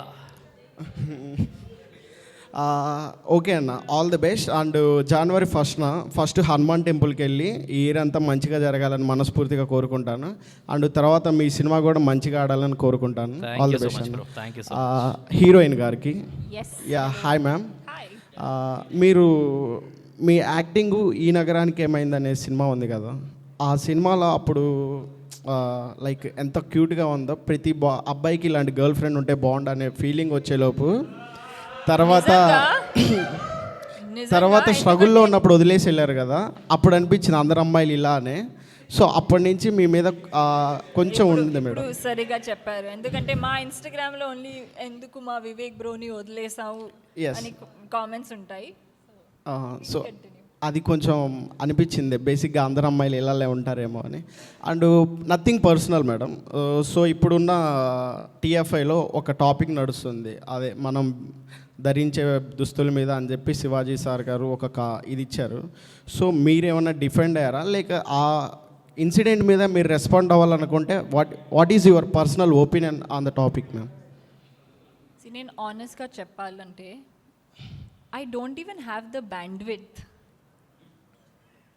Speaker 13: Okay అన్న, ఆల్ ది బెస్ట్. అండ్ జనవరి 1న ఫస్ట్ హనుమాన్ టెంపుల్కి వెళ్ళి ఈ ఇయర్ అంతా మంచిగా జరగాలని మనస్ఫూర్తిగా కోరుకుంటాను. అండ్ తర్వాత మీ సినిమా కూడా మంచిగా ఆడాలని కోరుకుంటాను. All the best. హీరోయిన్ గారికి యా హాయ్ మ్యామ్. మీరు మీ యాక్టింగ్ ఈ నగరానికి ఏమైందనే సినిమా ఉంది కదా, ఆ సినిమాలో అప్పుడు లైక్ ఎంత క్యూట్గా ఉందో, ప్రతి అబ్బాయికి ఇలాంటి గర్ల్ ఫ్రెండ్ ఉంటే బాగుండు అనే ఫీలింగ్ వచ్చేలోపు తర్వాత స్ట్రగుల్లో ఉన్నప్పుడు వదిలేసి వెళ్ళారు కదా, అప్పుడు అనిపించింది అందరు అమ్మాయిలు ఇలానే. సో అప్పటి నుంచి మీ మీద కొంచెం ఉంది మేడం.
Speaker 3: సరిగా చెప్పారు, ఎందుకంటే మా ఇన్స్టాగ్రామ్లో ఓన్లీ ఎందుకు మా వివేక్ బ్రోని వదిలేసావు అని కామెంట్స్ ఉంటాయి.
Speaker 13: సో అది కొంచెం అనిపించింది బేసిక్గా అందరు అమ్మాయిలు ఇలానే ఉంటారేమో అని. And nothing personal madam. So ఇప్పుడున్న టీఎఫ్ఐలో ఒక టాపిక్ నడుస్తుంది, అదే మనం ధరించే దుస్తుల మీద అని చెప్పి శివాజీ సార్ గారు ఒక ఇది ఇచ్చారు. సో మీరేమన్నా డిఫెండ్ అయ్యారా, లేక ఆ ఇన్సిడెంట్ మీద మీరు రెస్పాండ్ అవ్వాలనుకుంటే what is your personal opinion on the topic ma'am?
Speaker 3: నేను ఆనెస్ట్గా చెప్పాలంటే I don't even have the bandwidth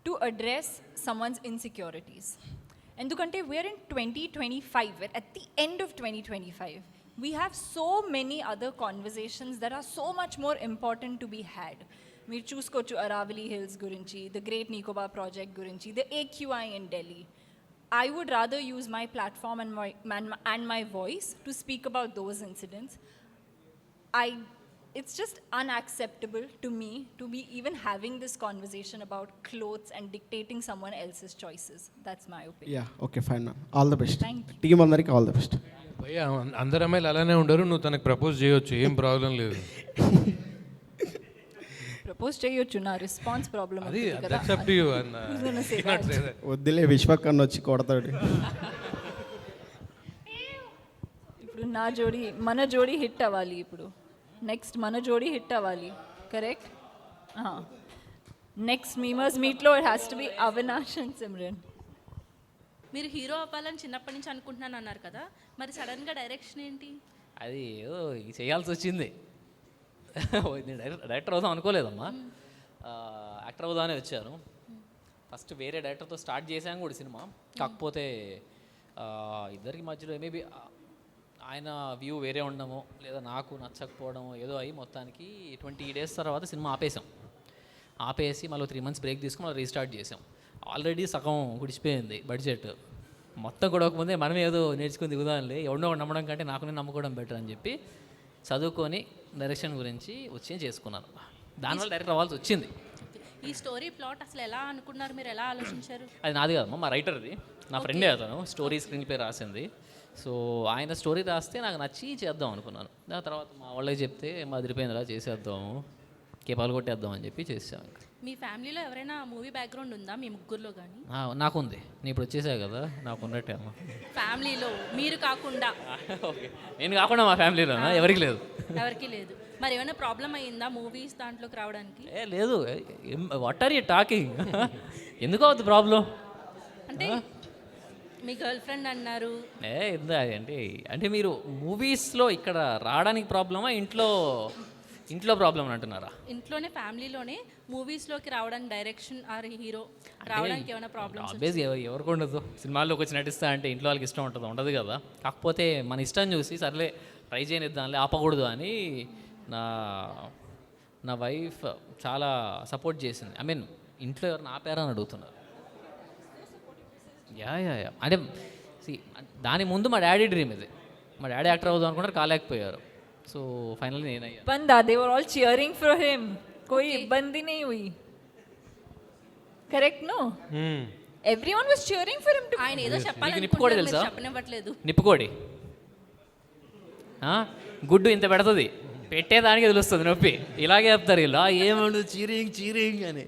Speaker 3: to address someone's insecurities. Endukante we are in 2025, we're at the end of 2025. We have so many other conversations that are so much more important to be had. Meer chuskochu Aravali Hills gurinchi, the Great Nicobar project gurinchi, the AQI in Delhi. I would rather use my platform and my voice to speak about those incidents. It's just unacceptable to me to be even having this conversation about clothes and dictating someone else's choices. That's my opinion.
Speaker 13: Yeah, okay, fine ma'am. All the best. Team అందరికి all the best.
Speaker 7: భయ్యా అందరు అమ్మాయిలు అలానే ఉండరు, నువ్వు తనకు propose చేయొచ్చు, ఏం ప్రాబ్లం లేదు.
Speaker 3: ప్రపోజ్ చేయొచ్చు, నా రెస్పాన్స్ ప్రాబ్లం
Speaker 7: అది
Speaker 3: కదా.
Speaker 7: దట్స్ అప్ టు యు అన్న.
Speaker 13: వద్దులే విశ్వకన్న వచ్చి కొడతాడు.
Speaker 3: ఇప్పుడు నా జోడి మన జోడి హిట్ అవ్వాలి, ఇప్పుడు నెక్స్ట్ మన జోడి హిట్ అవ్వాలి, కరెక్ట్? నెక్స్ట్ మీమర్స్ మీట్లో it has to be Avinash and Simran.
Speaker 4: మీరు హీరో అవ్వాలని చిన్నప్పటి నుంచి అనుకుంటున్నాను అన్నారు కదా, మరి సడన్గా డైరెక్షన్ ఏంటి?
Speaker 2: అది చేయాల్సి వచ్చింది. నేను డైరెక్టర్ అవుదాం అనుకోలేదమ్మా, యాక్టర్ అవుదామనే వచ్చాను. ఫస్ట్ వేరే డైరెక్టర్తో స్టార్ట్ చేశాను కూడా సినిమా, కాకపోతే ఇద్దరికి మధ్యలో మేబీ ఆయన వ్యూ వేరే ఉండడమో లేదా నాకు నచ్చకపోవడమో ఏదో అయ్యి మొత్తానికి 20 days తర్వాత సినిమా ఆపేసి మళ్ళీ 3 months బ్రేక్ తీసుకుని మళ్ళీ రీస్టార్ట్ చేసాం. ఆల్రెడీ సగం గుడిచిపోయింది బడ్జెట్, మొత్తం కూడా మనం ఏదో నేర్చుకుని దిగుదాంలే, ఎవడో నమ్మడం కంటే నాకు నేను నమ్ముకోవడం బెటర్ అని చెప్పి చదువుకొని డైరెక్షన్ గురించి వచ్చి చేసుకున్నాను. దానివల్ల డైరెక్టర్ అవ్వాల్సి వచ్చింది.
Speaker 4: ఈ స్టోరీ ప్లాట్ అసలు ఎలా అనుకున్నారు, మీరు ఎలా ఆలోచించారు?
Speaker 2: అది నాది కాదమ్మా, మా రైటర్ది, నా ఫ్రెండే అతను స్టోరీ స్క్రీన్ ప్లే రాసింది. సో ఆయన స్టోరీ రాస్తే నాకు నచ్చి చేద్దాం అనుకున్నాను. దాని తర్వాత మా వాళ్ళకి చెప్తే మా అదిరిపోయిందిలా చేసేద్దాము, కేపాలు కొట్టేద్దాం అని చెప్పి చేసాం. ఇంకా
Speaker 4: మీ ఫ్యామిలీలో ఎవరైనా మూవీ బ్యాక్గ్రౌండ్ ఉందా మీ ముగ్గురులో కానీ?
Speaker 2: నాకుంది. నేను ఇప్పుడు వచ్చేసావు కదా, నాకు ఉన్నట్టే అమ్మా.
Speaker 4: ఫ్యామిలీలో మీరు కాకుండా.
Speaker 2: ఓకే, నేను కాకుండా మా ఫ్యామిలీలోనా? ఎవరికి లేదు.
Speaker 4: ఎవరికి లేదు. మరి ఏమైనా ప్రాబ్లం అయ్యిందా మూవీస్ దాంట్లోకి రావడానికి?
Speaker 2: లేదు. What are you talking? ఎందుకు అవుతుంది ప్రాబ్లం?
Speaker 4: అంటే మీ గర్ల్ ఫ్రెండ్ అన్నారు.
Speaker 2: అంటే మీరు మూవీస్లో ఇక్కడ రావడానికి ప్రాబ్లమా, ఇంట్లో ప్రాబ్లమ్ అంటున్నారా?
Speaker 4: ఇంట్లోనే ఫ్యామిలీలోనే మూవీస్లోకి రావడానికి డైరెక్షన్ ఆర్ హీరో రావడానికి ఏమైనా ప్రాబ్లమ్స్?
Speaker 2: ఆబ్వియస్ ఎవరికి ఉండదు. సినిమాల్లోకి వచ్చి నటిస్తా అంటే ఇంట్లో వాళ్ళకి ఇష్టం ఉండదు కదా. కాకపోతే మన ఇష్టం చూసి సర్లే ట్రై చేయనిద్దాంలే, ఆపకూడదు అని నా వైఫ్ చాలా సపోర్ట్ చేసింది. ఐ మీన్ ఇంట్లో ఎవరిని ఆపారా అని అడుగుతున్నారు. యా అంటే దాని ముందు మా డాడీ డ్రీమ్ ఇది. మా డాడీ యాక్టర్ అవుదాం అనుకుంటారు, కాలేకపోయారు. So finally నేనయ్యా.
Speaker 3: बंदा they were all cheering for him. कोई बंदी नहीं हुई. Correct no? Everyone was cheering for him to.
Speaker 4: ఆయన ఏదో
Speaker 2: నిప్పుకోడి
Speaker 4: చెప్పాలనుకుంటున్నారు,
Speaker 2: తెలుసా?
Speaker 4: మీరు చెప్పనివ్వట్లేదు.
Speaker 2: నిప్పుకోడి గుడ్డు ఇంత పెడుతుంది, పెట్టేదానికి తెలుస్తుంది నొప్పి. ఇలాగే చెప్తారు ఇలా, ఏమండు చీరింగ్ అని.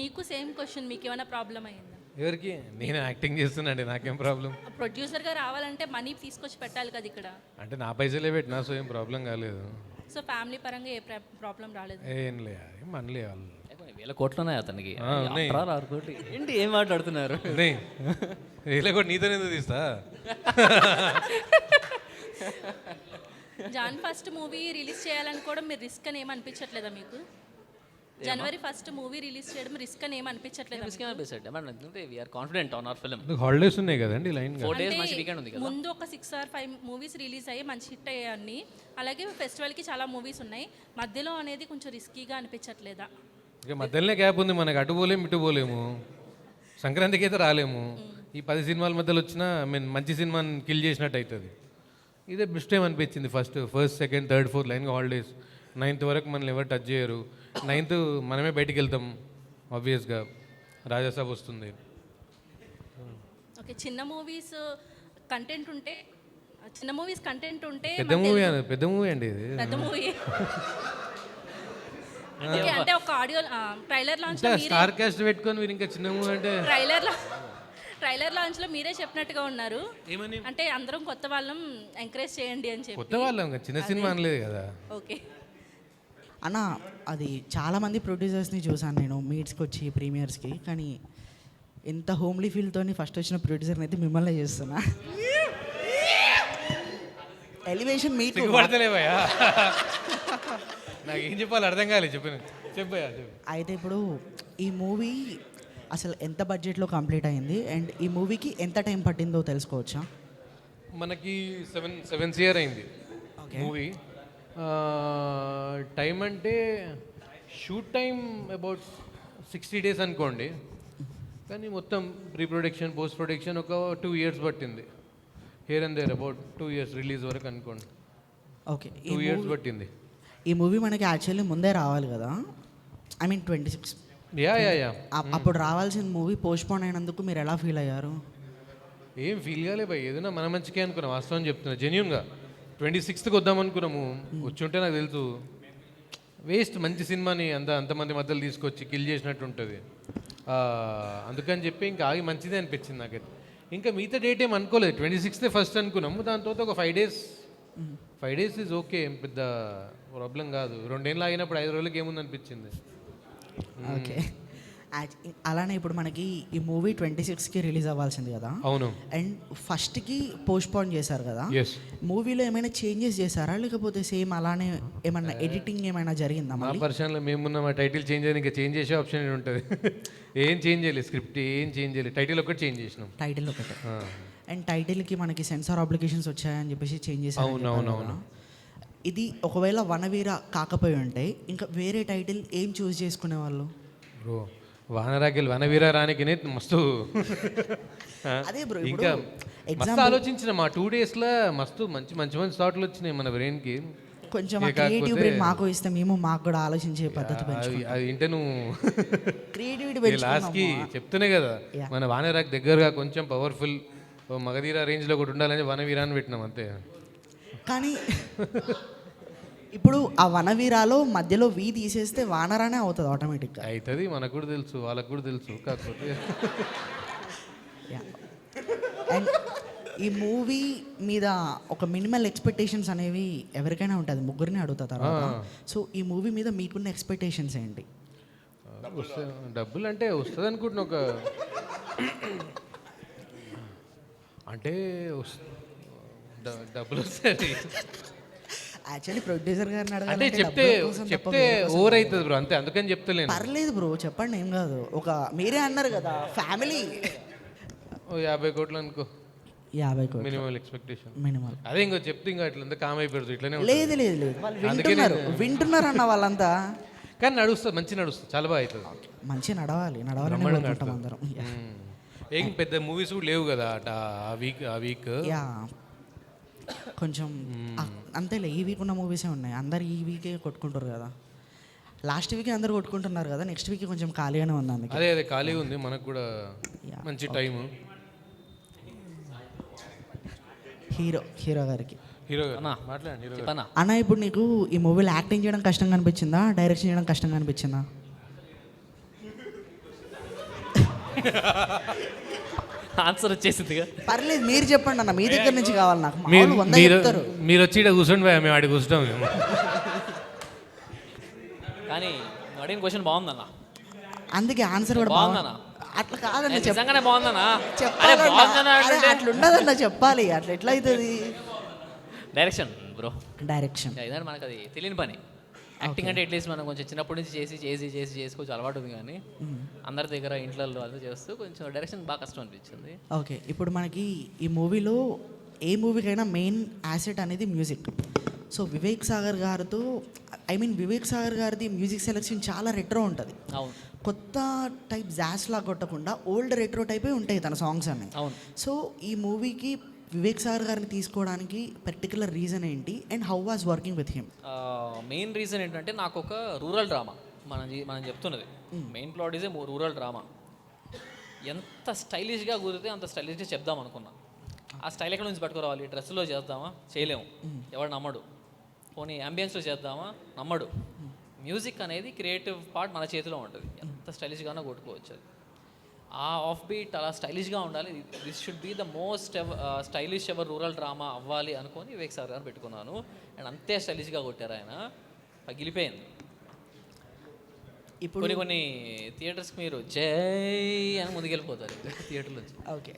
Speaker 4: మీకు సేమ్ క్వశ్చన్, మీకు ఏమైనా ప్రాబ్లం అయ్యిందా?
Speaker 7: ఎవరికి? నేను యాక్టింగ్ చేస్తున్నాండి, నాకేం ప్రాబ్లం?
Speaker 4: ప్రొడ్యూసర్గా రావాలంటే మనీ తీసుకొచ్చి పెట్టాలి కదా ఇక్కడ.
Speaker 7: అంటే నా పైసలే పెట్టినా, సో ఏం ప్రాబ్లం కాలేదు.
Speaker 4: సో ఫ్యామిలీ పరంగా ఏ ప్రాబ్లం రాలేదు?
Speaker 7: ఏం లే, మనలే వాళ్ళు
Speaker 2: 1000 కోట్లు ఉన్నాయి అతనికి.
Speaker 7: ఉన్నాయి.
Speaker 2: 6 కోట్లు ఏంటి, ఏం మాట్లాడుతున్నారు?
Speaker 7: 1000 కోట్లు నీతో ఎందుకు తీస్తా?
Speaker 4: జాన్ ఫస్ట్ మూవీ రిలీజ్ చేయాలని కూడా మీరు రిస్క్ అని ఏమనిపించట్లేదా మీకు? జనవరి 1 మూవీ రిలీజ్ చేయడం రిస్క్ అని ఏమనిపించట్లేదా?
Speaker 2: We're confident on our film.
Speaker 7: Holidays ఉన్నాయి కదండి, లైన్
Speaker 2: 4 days మంచి వీకెండ్ ఉంది కదా.
Speaker 4: ముందు ఒక 6 or 5 మూవీస్ రిలీజ్ అయ్యి మంచి హిట్ అయ్యాయి. అలాగే ఫెస్టివల్కి చాలా మూవీస్ ఉన్నాయి. మధ్యలో అనేది కొంచెం రిస్కీగా అనిపించట్లేదా?
Speaker 7: ఇక మధ్యలోనే గ్యాప్ ఉంది, మనకి అటు పోలేము ఇటు పోలేము. సంక్రాంతికి అయితే రాలేము. ఈ 10 సినిమాల మధ్యలో వచ్చినా మంచి సినిమాని కిల్ చేసినట్టు అవుతుంది. ఇదే బెస్ట్ టైం అనిపించింది. ఫస్ట్, సెకండ్, థర్డ్, ఫోర్త్ లైన్గా హాలిడేస్. 9th వరకు మనల్ని ఎవరు టచ్ చేయరు. 9th మనమే బయటికి వెళ్తాం ఆబ్వియస్గా. రాజాసాబ్ వస్తుంది.
Speaker 4: ఓకే, చిన్న మూవీస్ కంటెంట్ ఉంటే
Speaker 7: పెద్ద మూవీ అండి ఇది.
Speaker 4: పెద్ద మూవీ అంటే ఒక audio trailer launch
Speaker 7: star cast పెట్టుకొని మీరు ఇంకా చిన్న మూవీ అంటే
Speaker 4: ట్రైలర్ లాంచ్ లో మీరే చెప్పినట్టుగా ఉన్నారు. అంటే అందరం కొత్త వాళ్ళం ఎంకరేజ్ చేయండి అని చెప్పి.
Speaker 7: కొత్త వాళ్ళం, చిన్న సినిమా అనలేదు కదా.
Speaker 4: ఓకే
Speaker 14: అన్న, అది చాలామంది ప్రొడ్యూసర్స్ని చూసాను నేను మీట్స్కి వచ్చి ప్రీమియర్స్కి, కానీ ఎంత హోమ్లీ ఫీల్తో ఫస్ట్ వచ్చిన ప్రొడ్యూసర్ని అయితే మిమ్మల్ని చేస్తున్నా. ఎలివేషన్ మీకు
Speaker 7: పడతలేవయ్యా, నాకు ఏం చెప్పాలి అర్థం కాలేదు. చెప్పయ్యా.
Speaker 14: అయితే ఇప్పుడు ఈ మూవీ అసలు ఎంత బడ్జెట్లో కంప్లీట్ అయింది అండ్ ఈ మూవీకి ఎంత టైం పట్టిందో తెలుసుకోవచ్చా?
Speaker 7: మనకి 7 years అయింది మూవీ. టైం అంటే షూట్ టైం అబౌట్ 60 days అనుకోండి, కానీ మొత్తం ప్రీ ప్రొడక్షన్, పోస్ట్ ప్రొడక్షన్ ఒక 2 years పట్టింది. Here and there about 2 years release వరకు అనుకోండి.
Speaker 14: ఓకే,
Speaker 7: 2 years పట్టింది.
Speaker 14: ఈ మూవీ మనకి యాక్చువల్లీ ముందే రావాలి కదా, ఐ మీన్ 26.
Speaker 7: యా
Speaker 14: అప్పుడు రావాల్సిన మూవీ పోస్ట్పోన్ అయినందుకు మీరు ఎలా ఫీల్ అయ్యారు?
Speaker 7: ఏం ఫీల్ కాలే భయ్, ఏదైనా మన మంచికే అనుకున్నాం. వాస్తవం చెప్తున్నా, జెన్యూన్గా 26th వద్దాం అనుకున్నాము. వచ్చి ఉంటే నాకు తెలుసు వేస్ట్, మంచి సినిమాని అంతమంది మధ్యలో తీసుకొచ్చి కిల్ చేసినట్టు ఉంటుంది. అందుకని చెప్పి ఇంకా ఆగి మంచిదే అనిపించింది నాకైతే. ఇంకా మిగతా డేట్ ఏం అనుకోలేదు, 26th ఫస్ట్ అనుకున్నాము. దాని తర్వాత ఒక 5 days ఈజ్ ఓకే, ఏం పెద్ద ప్రాబ్లం కాదు. 2 ఏళ్ళు ఆగినప్పుడు 5 రోజులకి ఏముంది అనిపించింది.
Speaker 14: ఓకే, అలానే ఇప్పుడు మనకి ఈ మూవీ 26కి రిలీజ్ అవ్వాల్సింది కదా.
Speaker 7: అవును.
Speaker 14: అండ్ ఫస్ట్కి పోస్ట్పోన్ చేశారు కదా. మూవీలో ఏమైనా చేంజెస్ చేశారా, లేకపోతే సేమ్ అలానే ఏమైనా ఎడిటింగ్ ఏమైనా జరిగిందా?
Speaker 7: మా పర్సనల్లో మేమున్న మా టైటిల్ చేంజ్ అయ్యి ఇంకా చేంజ్ చేసే ఆప్షన్ ఉంటుంది. ఏం చేంజ్ చేయలేదు, స్క్రిప్ట్ ఏం చేంజ్ చేయలేదు, టైటిల్ ఒకటి చేంజ్ చేసినాం.
Speaker 14: టైటిల్ ఒకటి. అండ్ టైటిల్కి మనకి సెన్సార్ అప్లికేషన్స్ వచ్చాయని చెప్పేసి చేంజ్ చేశారు.
Speaker 7: అవునవునవును.
Speaker 14: ఇది ఒకవేళ వనవీర కాకపోయి ఉంటే ఇంకా వేరే టైటిల్ ఏం చూస్ చేసుకునే వాళ్ళు?
Speaker 7: బ్రో వానరాకిల్ వనవీర రానికి మస్తు
Speaker 14: అదే బ్రో,
Speaker 7: ఇంకా మస్తు ఆలోచించిన మా 2 daysలో మస్తు మంచి థాట్లు వచ్చినాయి మన బ్రెయిన్కి.
Speaker 14: కొంచెం క్రియేటివ్ బ్రెయిన్ మాకు ఇస్తే మేము మాకు కూడా ఆలోచించే పద్ధతి
Speaker 7: అది ఇంటే నువ్వు
Speaker 14: క్రియేటివిటీ
Speaker 7: లాస్ట్కి చెప్తూనే కదా, మన వానరాకి దగ్గరగా కొంచెం పవర్ఫుల్ మగధీర రేంజ్లో ఒకటి ఉండాలని వనవీరాన్ని పెట్టినాం అంతే.
Speaker 14: కానీ ఇప్పుడు ఆ వనవీరాలో మధ్యలో వి తీసేస్తే వానరానే అవుతుంది ఆటోమేటిక్గా.
Speaker 7: అవుతుంది, మనకు కూడా తెలుసు, వాళ్ళకు కూడా తెలుసు. కాకపోతే
Speaker 14: అండ్ ఈ మూవీ మీద ఒక మినిమల్ ఎక్స్పెక్టేషన్స్ అనేవి ఎవరికైనా ఉంటుంది, ముగ్గురిని అడుగుతా తర్వాత. సో ఈ మూవీ మీద మీకున్న ఎక్స్పెక్టేషన్స్ ఏంటి?
Speaker 7: డబ్బులు అంటే వస్తుంది అనుకుంటున్నా, ఒక అంటే డబ్బులు వస్తాయి.
Speaker 14: యాక్చువల్లీ ప్రొడ్యూసర్ గారిని
Speaker 7: అంటే
Speaker 14: అడగాలంటే
Speaker 7: చెప్తే
Speaker 14: డబ్బుల కోసం తప్ప
Speaker 7: చెప్తే
Speaker 14: వేరే కోసం
Speaker 7: ఓవర్
Speaker 14: కాదు.
Speaker 7: అవుతుంది బ్రో, అంతే. అందుకని చెప్తలేను.
Speaker 14: పర్లేదు బ్రో, చెప్పండి, ఏం కాదు. ఒక మీరే అన్నారు కదా ఫ్యామిలీ.
Speaker 7: ఓ 50 కోట్లు అనుకో,
Speaker 14: 50 కోట్లు
Speaker 7: మినిమల్ ఎక్స్పెక్టేషన్.
Speaker 14: మినిమల్.
Speaker 7: అదే ఇంకో చెప్తే ఇంకా ఇట్లా కామ్ అయిపోతుంది. ఇట్లనే
Speaker 14: లేదు లేదు లేదు, వాళ్ళు వింటున్నారు అన్న వాళ్ళంతా.
Speaker 7: కానీ నడుస్తుంది, మంచి నడుస్తుంది, చాలా బాగా అవుతుంది.
Speaker 14: మంచి నడవాలని కోరుకుంటాం అందరం.
Speaker 7: ఏం పెద్ద మూవీస్ కూడా లేవు కదా ఆ వీక్.
Speaker 14: యా, కొంచెం అంతేలే, ఈ వీక్ ఉన్న మూవీసే ఉన్నాయి. అందరు ఈ వీకే కొట్టుకుంటారు కదా. లాస్ట్ వీక్ అందరు కొట్టుకుంటున్నారు కదా, నెక్స్ట్ వీక్ కొంచెం ఖాళీగానే ఉంది. అందుకే
Speaker 7: అదే ఖాళీగా ఉంది, మనకు కూడా మంచి టైము.
Speaker 14: హీరో గారికి
Speaker 7: మాట్లాడండి.
Speaker 14: అన్న, ఇప్పుడు నీకు ఈ మూవీలో యాక్టింగ్ చేయడం కష్టంగా అనిపించిందా, డైరెక్షన్ చేయడం కష్టంగా అనిపించిందా?
Speaker 2: ఆన్సర్ వచ్చేసింది.
Speaker 14: పర్లేదు, మీరు చెప్పండి అన్న, మీ దగ్గర నుంచి కావాలి నాకు.
Speaker 7: మీరు వచ్చి ఇక్కడ కూర్చోండి, మేము ఆడికి కూర్చుంటాం. మేము
Speaker 2: కానీ అడిగిన క్వశ్చన్ బాగుందన్న,
Speaker 14: అందుకే ఆన్సర్ కూడా
Speaker 2: బాగుందన్న.
Speaker 14: అట్లా కాదన్న,
Speaker 2: నిజంగానే బాగుందన్నా.
Speaker 14: అట్లా ఉండదన్న, చెప్పాలి. అట్లా ఎట్లా అవుతుంది?
Speaker 2: డైరెక్షన్ బ్రో,
Speaker 14: డైరెక్షన్
Speaker 2: ఇదంటే మనకు అది తెలియని పని. యాక్టింగ్ అంటే అట్లీస్ట్ మనం కొంచెం చిన్నప్పటి నుంచి చేసుకోవచ్చు, అలవాటు ఉంది. కానీ అందరి దగ్గర ఇంట్లో అది చేస్తూ కొంచెం డైరెక్షన్ బాగా కష్టం అనిపించింది.
Speaker 14: ఓకే, ఇప్పుడు మనకి ఈ మూవీలో ఏ మూవీకైనా మెయిన్ యాసెట్ అనేది మ్యూజిక్. సో వివేక్ సాగర్ గారిది మ్యూజిక్ సెలెక్షన్ చాలా రెట్రో ఉంటుంది.
Speaker 2: అవును,
Speaker 14: కొత్త టైప్ జాస్ లా కొట్టకుండా ఓల్డ్ రెట్రో టైపే ఉంటాయి తన సాంగ్స్ అన్ని.
Speaker 2: అవును.
Speaker 14: సో ఈ మూవీకి వివేక్ సాగర్ గారిని తీసుకోవడానికి పర్టికులర్ రీజన్ ఏంటి, and how was working with him?
Speaker 2: Main reason ఏంటంటే నాకు ఒక రూరల్ డ్రామా మనం చెప్తున్నది. Main plot is a rural drama. ఎంత స్టైలిష్గా కుదిరితే అంత స్టైలిష్గా చెప్దాం అనుకున్నా. ఆ స్టైల్ ఎక్కడ నుంచి పట్టుకురావాలి? డ్రెస్సులో చేద్దామా? చేయలేము, ఎవడు నమ్మడు. పోనీ అంబియన్స్లో చేద్దామా? నమ్మడు. మ్యూజిక్ అనేది క్రియేటివ్ పార్ట్ మన చేతిలో ఉంటుంది, ఎంత స్టైలిష్గానో కొట్టుకోవచ్చు. అది ఆ ఆఫ్ బీట్ అలా స్టైలిష్గా ఉండాలి. This should be the most stylish ever rural drama అవ్వాలి అనుకొని వివేక్ సార్ గారు పెట్టుకున్నాను. అండ్ అంతే స్టైలిష్గా కొట్టారు ఆయన, పగిలిపోయింది. ఇప్పుడు కొన్ని థియేటర్స్కి మీరు జై అని ముందుకెళ్ళిపోతారు థియేటర్ నుంచి.
Speaker 14: ఓకే,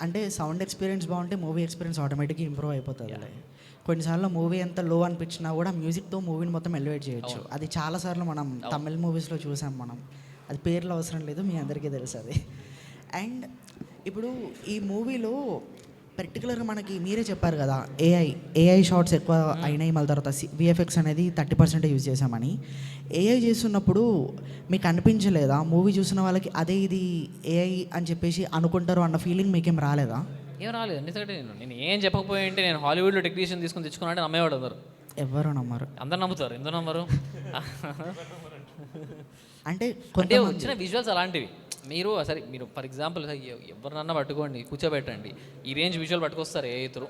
Speaker 14: అంటే సౌండ్ ఎక్స్పీరియన్స్ బాగుంటే మూవీ ఎక్స్పీరియన్స్ ఆటోమేటిక్గా ఇంప్రూవ్ అయిపోతుంది. కొన్నిసార్లు మూవీ ఎంత లో అనిపించినా కూడా మ్యూజిక్తో మూవీని మొత్తం ఎలివేట్ చేయొచ్చు. అది చాలాసార్లు మనం తమిళ మూవీస్లో చూసాం. అది పేర్లు అవసరం లేదు, మీ అందరికీ తెలుసు అది. అండ్ ఇప్పుడు ఈ మూవీలో పర్టికులర్గా మనకి మీరే చెప్పారు కదా, ఏఐ షార్ట్స్ ఎక్కువ అయినాయి, మళ్ళీ తర్వాత విఎఫ్ఎక్స్ అనేది 30% యూజ్ చేసామని. ఏఐ చేస్తున్నప్పుడు మీకు అనిపించలేదా మూవీ చూసిన వాళ్ళకి అదే ఇది ఏఐ అని చెప్పేసి అనుకుంటారు అన్న ఫీలింగ్ మీకేం రాలేదా?
Speaker 2: ఏం రాలేదు. ఎందుకంటే నేను ఏం చెప్పకపోయి అంటే నేను హాలీవుడ్లో టెక్నీషియన్ తీసుకొని తెచ్చుకున్నా అంటే నమ్మేవాడు అందరు.
Speaker 14: ఎవరు నమ్మరు?
Speaker 2: అందరు నమ్ముతారు. ఎందుకు నమ్మరు?
Speaker 14: అంటే
Speaker 2: వచ్చిన విజువల్స్ అలాంటివి. మీరు ఫర్ ఎగ్జాంపుల్ ఎవరినన్నా పట్టుకోండి, కూర్చోబెట్టండి, ఈ రేంజ్ విజువల్ పట్టుకొస్తారు ఏ ఇతరు.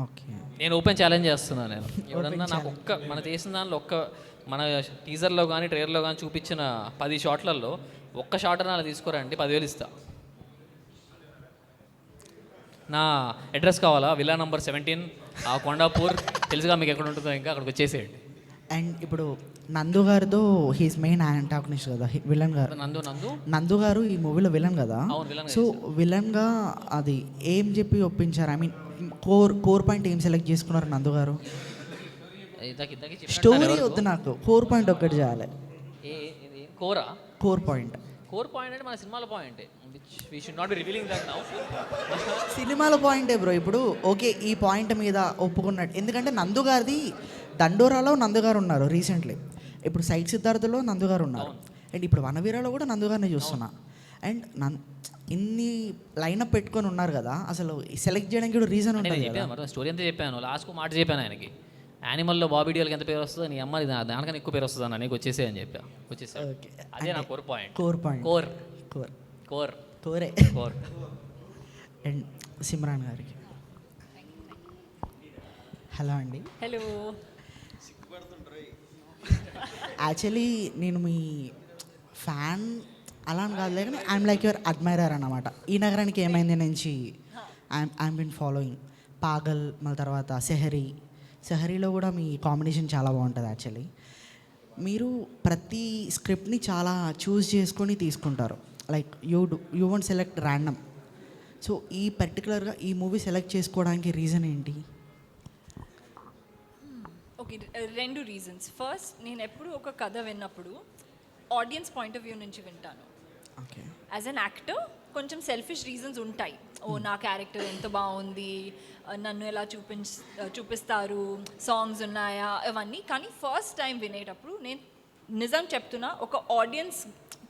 Speaker 14: ఓకే,
Speaker 2: నేను ఓపెన్ ఛాలెంజ్ చేస్తున్నాను. నేను ఎవరన్నా నాకు మన చేసిన దానిలో మన టీజర్లో కానీ ట్రైలర్లో కానీ చూపించిన 10 షాట్లలో ఒక్క షాట్ అలా తీసుకోరండి, 10,000 ఇస్తా. నా అడ్రస్ కావాలా? విల్లా నంబర్ 17, ఆ కొండాపూర్, తెలుసుగా మీకు ఎక్కడ ఉంటుందో, ఇంకా అక్కడికి వచ్చేసేయండి.
Speaker 14: అండ్ ఇప్పుడు నందు గారితో హీస్ మెయిన్ యాంటాగనిస్ట్ కదా, విలన్ గారు. నందు గారు ఈ మూవీలో విలన్ కదా. సో విలన్గా అది ఏం చెప్పి ఒప్పించారు? ఐ మీన్ కోర్ పాయింట్ ఏం సెలెక్ట్ చేసుకున్నారు నందు గారు? స్టోరీ వద్దు నాకు, కోర్ పాయింట్ ఒక్కటి చేయాలి. కోర్ పాయింట్
Speaker 2: అంటే మన సినిమాల point. We should not be revealing that now.
Speaker 14: సినిమాల పాయింటే బ్రో. ఇప్పుడు ఓకే, ఈ పాయింట్ మీద ఒప్పుకున్నట్టు. ఎందుకంటే నందు గారిది దండోరాలో నందు గారు ఉన్నారు రీసెంట్లీ, ఇప్పుడు సైట్ సిద్ధార్థలో నందు గారు ఉన్నారు, అండ్ ఇప్పుడు వనవీరాలో కూడా నందు గారిని చూస్తున్నా. అండ్ ఇన్ని లైనప్ పెట్టుకొని ఉన్నారు కదా, అసలు సెలెక్ట్ చేయడానికి కూడా రీజన్ ఉంటుంది కదా.
Speaker 2: స్టోరీ అంతా చెప్పాను, లాస్ట్కు మాట చెప్పాను ఆయనకి. యానిమల్లో బాబీ డియోల్కి ఎంత పేరు వస్తుందో నీ అమ్మ దానికన్నా ఎక్కువ పేరు వస్తుంది అన్న, నీకు వచ్చేసే అని చెప్పా. వచ్చేసా, అదే నా కోర్ పాయింట్.
Speaker 14: కోరే. అండ్ సిమ్రాన్ గారికి హలో అండి.
Speaker 3: హలో.
Speaker 14: యాక్చువల్లీ నేను మీ ఫ్యాన్ అలా అని కాదులే కానీ ఐఎమ్ లైక్ యువర్ అడ్మైరర్ అన్నమాట. ఈ నగరానికి ఏమైంది నుంచి ఐఎమ్ బిన్ ఫాలోయింగ్ పాగల్, మళ్ళీ తర్వాత సెహరీలో కూడా మీ కాంబినేషన్ చాలా బాగుంటుంది. యాక్చువల్లీ మీరు ప్రతి స్క్రిప్ట్ని చాలా చూస్ చేసుకొని తీసుకుంటారు. Like you won't select random. So ఈ పర్టికులర్గా ఈ మూవీ సెలెక్ట్ చేసుకోవడానికి రీజన్ ఏంటి?
Speaker 3: Okay, 2 reasons. ఫస్ట్, నేను ఎప్పుడు ఒక కథ విన్నప్పుడు ఆడియన్స్ పాయింట్ ఆఫ్ వ్యూ నుంచి వింటాను.
Speaker 14: ఓకే.
Speaker 3: యాజ్ అన్ యాక్టర్ కొంచెం సెల్ఫిష్ రీజన్స్ ఉంటాయి. నా క్యారెక్టర్ ఎంత బాగుంది, నన్ను ఎలా చూపిస్తారు, సాంగ్స్ ఉన్నాయా, అవన్నీ. కానీ ఫస్ట్ టైం వినేటప్పుడు నేను నిజం చెప్తున్నా, ఒక ఆడియన్స్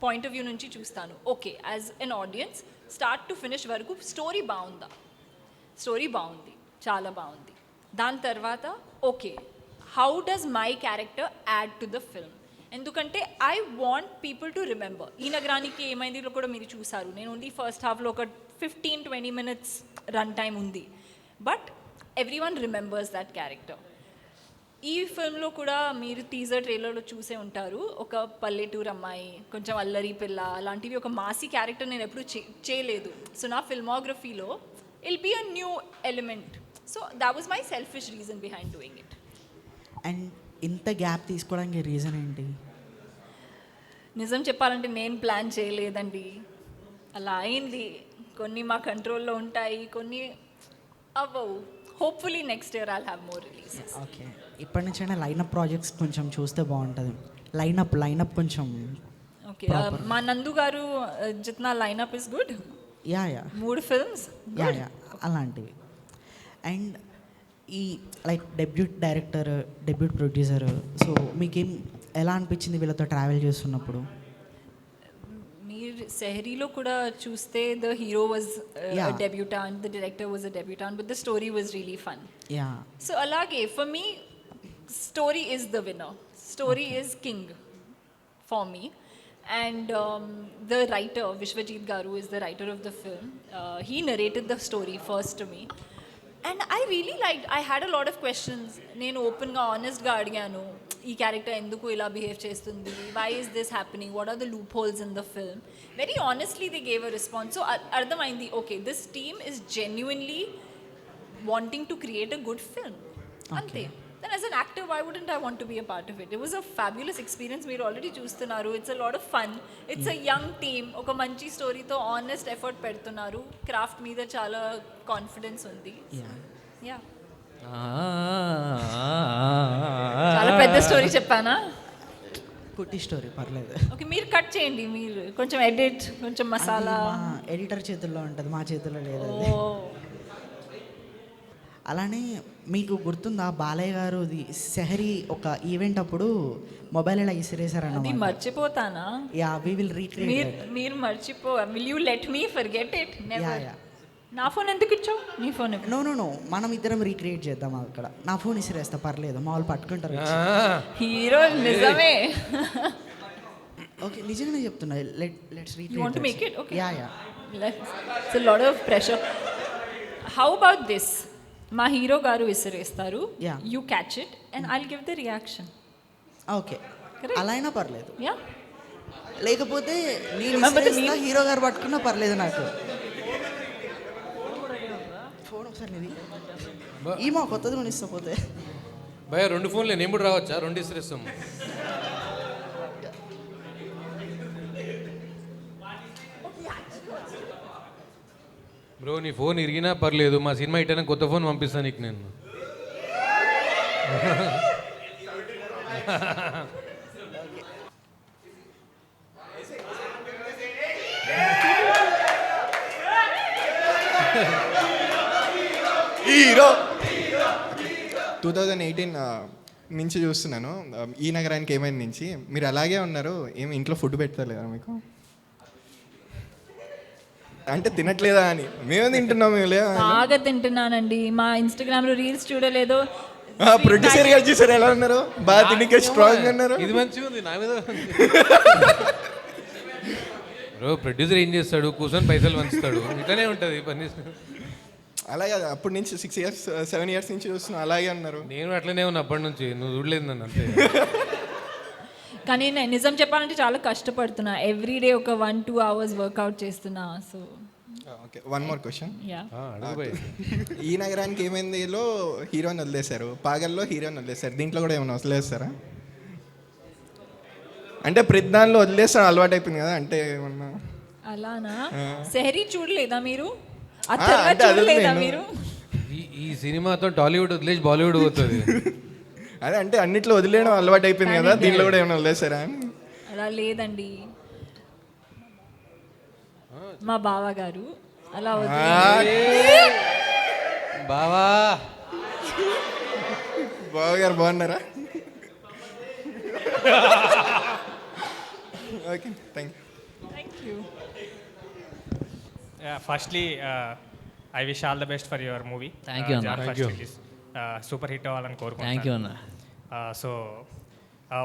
Speaker 3: పాయింట్ ఆఫ్ వ్యూ నుంచి చూస్తాను. Okay, as an audience start to finish వరకు స్టోరీ బాగుందా? స్టోరీ బాగుంది, చాలా బాగుంది. దాని తర్వాత okay, how does my character add to the film? ఎందుకంటే I want people to remember. ఈ నగరానికి ఏమైందిలో కూడా మీరు చూసారు. నేను ఓన్లీ ఫస్ట్ హాఫ్లో ఒక 15-20 minutes రన్ టైం ఉంది, but every one remembers that character. ఈ ఫిల్మ్లో కూడా మీరు టీజర్ ట్రైలర్లో చూసే ఉంటారు, ఒక పల్లెటూరు అమ్మాయి, కొంచెం అల్లరి పిల్ల, అలాంటివి ఒక మాసీ క్యారెక్టర్ నేను ఎప్పుడు చేయలేదు. సో నా ఫిల్మోగ్రఫీలో I'll be a new element. So that was my selfish reason behind doing it.
Speaker 14: And ఇంత గ్యాప్ తీసుకోవడానికి రీజన్ ఏంటి?
Speaker 3: నిజం చెప్పాలంటే నేను ప్లాన్ చేయలేదండి, అలా అయింది. కొన్ని మా కంట్రోల్లో ఉంటాయి, కొన్ని అవ్వవు. Hopefully next year I'll have more releases.
Speaker 14: Okay, ఇప్పటి నుంచైనా లైనప్ ప్రాజెక్ట్స్ కొంచెం చూస్తే బాగుంటుంది. లైనప్ కొంచెం.
Speaker 3: ఓకే, మా నందు గారు జిత్నా lineup is good.
Speaker 14: Ya
Speaker 3: 3 films.
Speaker 14: Ya అలాంటివి. అండ్ ఈ like debut director, debut producer, so మీకేం ఎలా అనిపించింది వీళ్ళతో ట్రావెల్ చేస్తున్నప్పుడు?
Speaker 3: మీరు సెహరీలో కూడా చూస్తే the hero was debutant, the director was a debutant, but the story was really fun.
Speaker 14: Ya.
Speaker 3: So అలాగే for me story is the winner, story is king for me. And the writer, Vishwajit Garu, is the writer of the film. He narrated the story first to me. And I really liked, I had a lot of questions. నేను ఓపెన్గా ఆనెస్ట్గా అడిగాను, ఈ character ఎందుకు ఇలా behave చేస్తుంది, why is this happening, what are the loophole in the film. Very honestly they gave a response. So అర్థమైంది, okay, this team is genuinely wanting to create a good film. అంతే. Then as an actor, why wouldn't I want to be a part of it? It was a fabulous experience. మీరు already చూస్తున్నారు, it's a lot of fun. It's a young team, ఒక మంచి స్టోరీతో honest effort పెడుతున్నారు. Craft మీద చాలా confidence ఉంది. Yeah, చాలా పెద్ద స్టోరీ చెప్పానా?
Speaker 14: కుట్టి స్టోరీ పర్లేదు.
Speaker 3: ఓకే, మీరు కట్ చేయండి, మీరు కొంచెం ఎడిట్, కొంచెం మసాలా.
Speaker 14: ఎడిటర్ చేతుల్లో ఉంటుంది, మా చేతుల్లో లేదు. అలానే మీకు గుర్తుందా బాలయ్య గారు సెహరీ ఒక ఈవెంట్ అప్పుడు మొబైల్ ఇలా ఇసిరేసారన్న?
Speaker 3: అది మర్చిపోతానా?
Speaker 14: Ya, we will recreate.
Speaker 3: మీరు మర్చిపో, will you let me forget it? Never. నా ఫోన్ ఎందుకు ఇచ్చావు? నీ ఫోన్?
Speaker 14: నో, మనం ఇద్దరం రీక్రియేట్ చేద్దాం అక్కడ. నా ఫోన్ ఇసిరేస్తా, పర్లేదు, మా వాళ్ళు పట్టుకుంటారు.
Speaker 3: హీరో నిజమే.
Speaker 14: ఓకే, నిజంగానే చెప్తున్నా. Let's recreate.
Speaker 3: You want to make it? Okay.
Speaker 14: Ya.
Speaker 3: It's a lot of pressure. How about this? మా హీరో గారు విసిరేస్తారు, you catch it and I'll give the reaction.
Speaker 14: Okay, అలా అయినా పర్లేదు.
Speaker 3: యా,
Speaker 14: లేకపోతే నేను హీరో గారు పట్టుకున్నా పర్లేదు నాకు. ఫోన్ ఒకసారి నీది ఈ మా కొత్తది కొని ఇస్తా పోతే.
Speaker 7: భయ 2 ఫోన్లే, నేను కూడా రావచ్చా? 2 ఇస్తాం. బ్రో, నీ ఫోన్ ఇరిగినా పర్లేదు, మా సినిమా ఇట్టైనా కొత్త ఫోన్ పంపిస్తాను నీకు నేను.
Speaker 8: హీరో 2018 నుంచి చూస్తున్నాను ఈ నగరానికి ఏమైంది నుంచి. మీరు అలాగే ఉన్నారు, ఏమి ఇంట్లో ఫుడ్ పెట్టలేదా మీకు? అంటే తినట్లేదా అని? మేము తింటున్నాం.
Speaker 3: బాగా తింటున్నానండి. మా ఇన్స్టాగ్రామ్లో రీల్స్ చూడలేదు?
Speaker 8: ప్రొడ్యూసర్ గారు చూసారు ఎలా ఉన్నారు, బాగా తినక స్ట్రాంగ్ ఉన్నారు.
Speaker 7: ఇది మంచిగా ఉంది నా మీద. బ్రో, ప్రొడ్యూసర్ ఏం చేస్తాడు? కూర్చొని పైసలు పంచుతాడు, ఇట్లానే ఉంటుంది పని.
Speaker 8: అలాగే అప్పటి నుంచి 6 years 7 years నుంచి చూస్తున్నా, అలాగే ఉన్నారు.
Speaker 7: నేను అట్లనే ఉన్నా అప్పటి నుంచి, నువ్వు చూడలేదు నన్ను అంతే.
Speaker 3: కానీ నేను నిజం చెప్పాలంటే చాలా కష్టపడుతున్నా. ఎవ్రీడే ఒక 1-2 hours వర్కౌట్ చేస్తున్నా. So
Speaker 8: okay, one more question.
Speaker 3: Yeah,
Speaker 8: ఈ నగరానికి ఏమైందిలో హీరోని వదిలేశారు, పాగల్లో హీరోని వదిలేశారు, దీంట్లో కూడా ఏమైనా వదిలేస్తారా? అంటే ప్రతి దానిలో వదిలేస్తాడు, అలవాటు అయిపోయింది కదా, అంటే ఏమన్నా
Speaker 3: అలానా? సెహరీ చూడలేదా మీరు?
Speaker 8: అంటే అది
Speaker 3: చూడలేదా
Speaker 8: నేను-
Speaker 3: మీరు?
Speaker 7: ఈ సినిమాతో టాలీవుడ్ వదిలేసి బాలీవుడ్ పోతుంది.
Speaker 8: అదే అంటే అన్నిట్లో వదిలేయడం అలవాటు అయిపోయింది కదా, దీంట్లో కూడా ఏమైనా వదిలేస్తారా అని.
Speaker 3: అలా లేదండి, మా బావ గారు అలా
Speaker 7: బావా
Speaker 8: బావగారు బాగున్నారా? Okay, thank
Speaker 3: you.
Speaker 15: Firstly I wish all the best for your movie.
Speaker 1: Thank you, అన్న.
Speaker 15: సూపర్ హిట్ అవ్వాలని
Speaker 1: థ్యాంక్ యూ అన్న.
Speaker 15: సో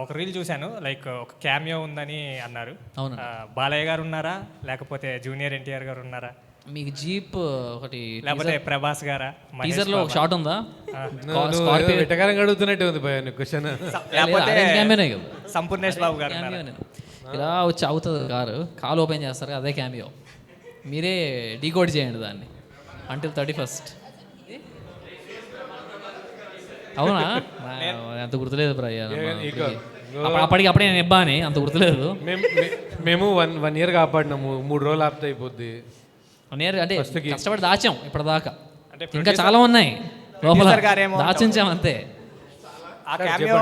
Speaker 15: ఒక రీల్ చూశాను, లైక్ ఒక క్యామియో ఉందని అన్నారు.
Speaker 1: అవును.
Speaker 15: బాలయ్య గారు ఉన్నారా, లేకపోతే జూనియర్ ఎన్టీఆర్ గారు ఉన్నారా,
Speaker 1: మీకు జీప్ ఒకటి
Speaker 15: లేకపోతే ప్రభాస్ గారా?
Speaker 1: టీజర్లో ఒక షాట్ ఉందా?
Speaker 7: వెటకారంగా అడుగుతున్నట్టే ఉంది భయ క్వశ్చన్.
Speaker 15: సంపూర్ణేష్ బాబు గారు ఉన్నారా?
Speaker 1: ఇలా వచ్చి అవుతుంది కాలు ఓపెన్ చేస్తారు, అదే క్యామియో. మీరే డీకోడ్ చేయండి దాన్ని అంటిల్ 31st. అవునా? అంత గుర్తులేదు అప్పటికి నేను ఇబ్బాని అంత గుర్తులేదు.
Speaker 7: మేము వన్ ఇయర్ కాపాడినాము, 3 రోజులు ఆపితే అయిపోద్ది.
Speaker 1: 1 year అంటే కష్టపడి దాచాం ఇప్పటిదాకా, ఇంకా చాలా ఉన్నాయి లోపల దాచించాం అంతే.
Speaker 15: ఆ క్యామియో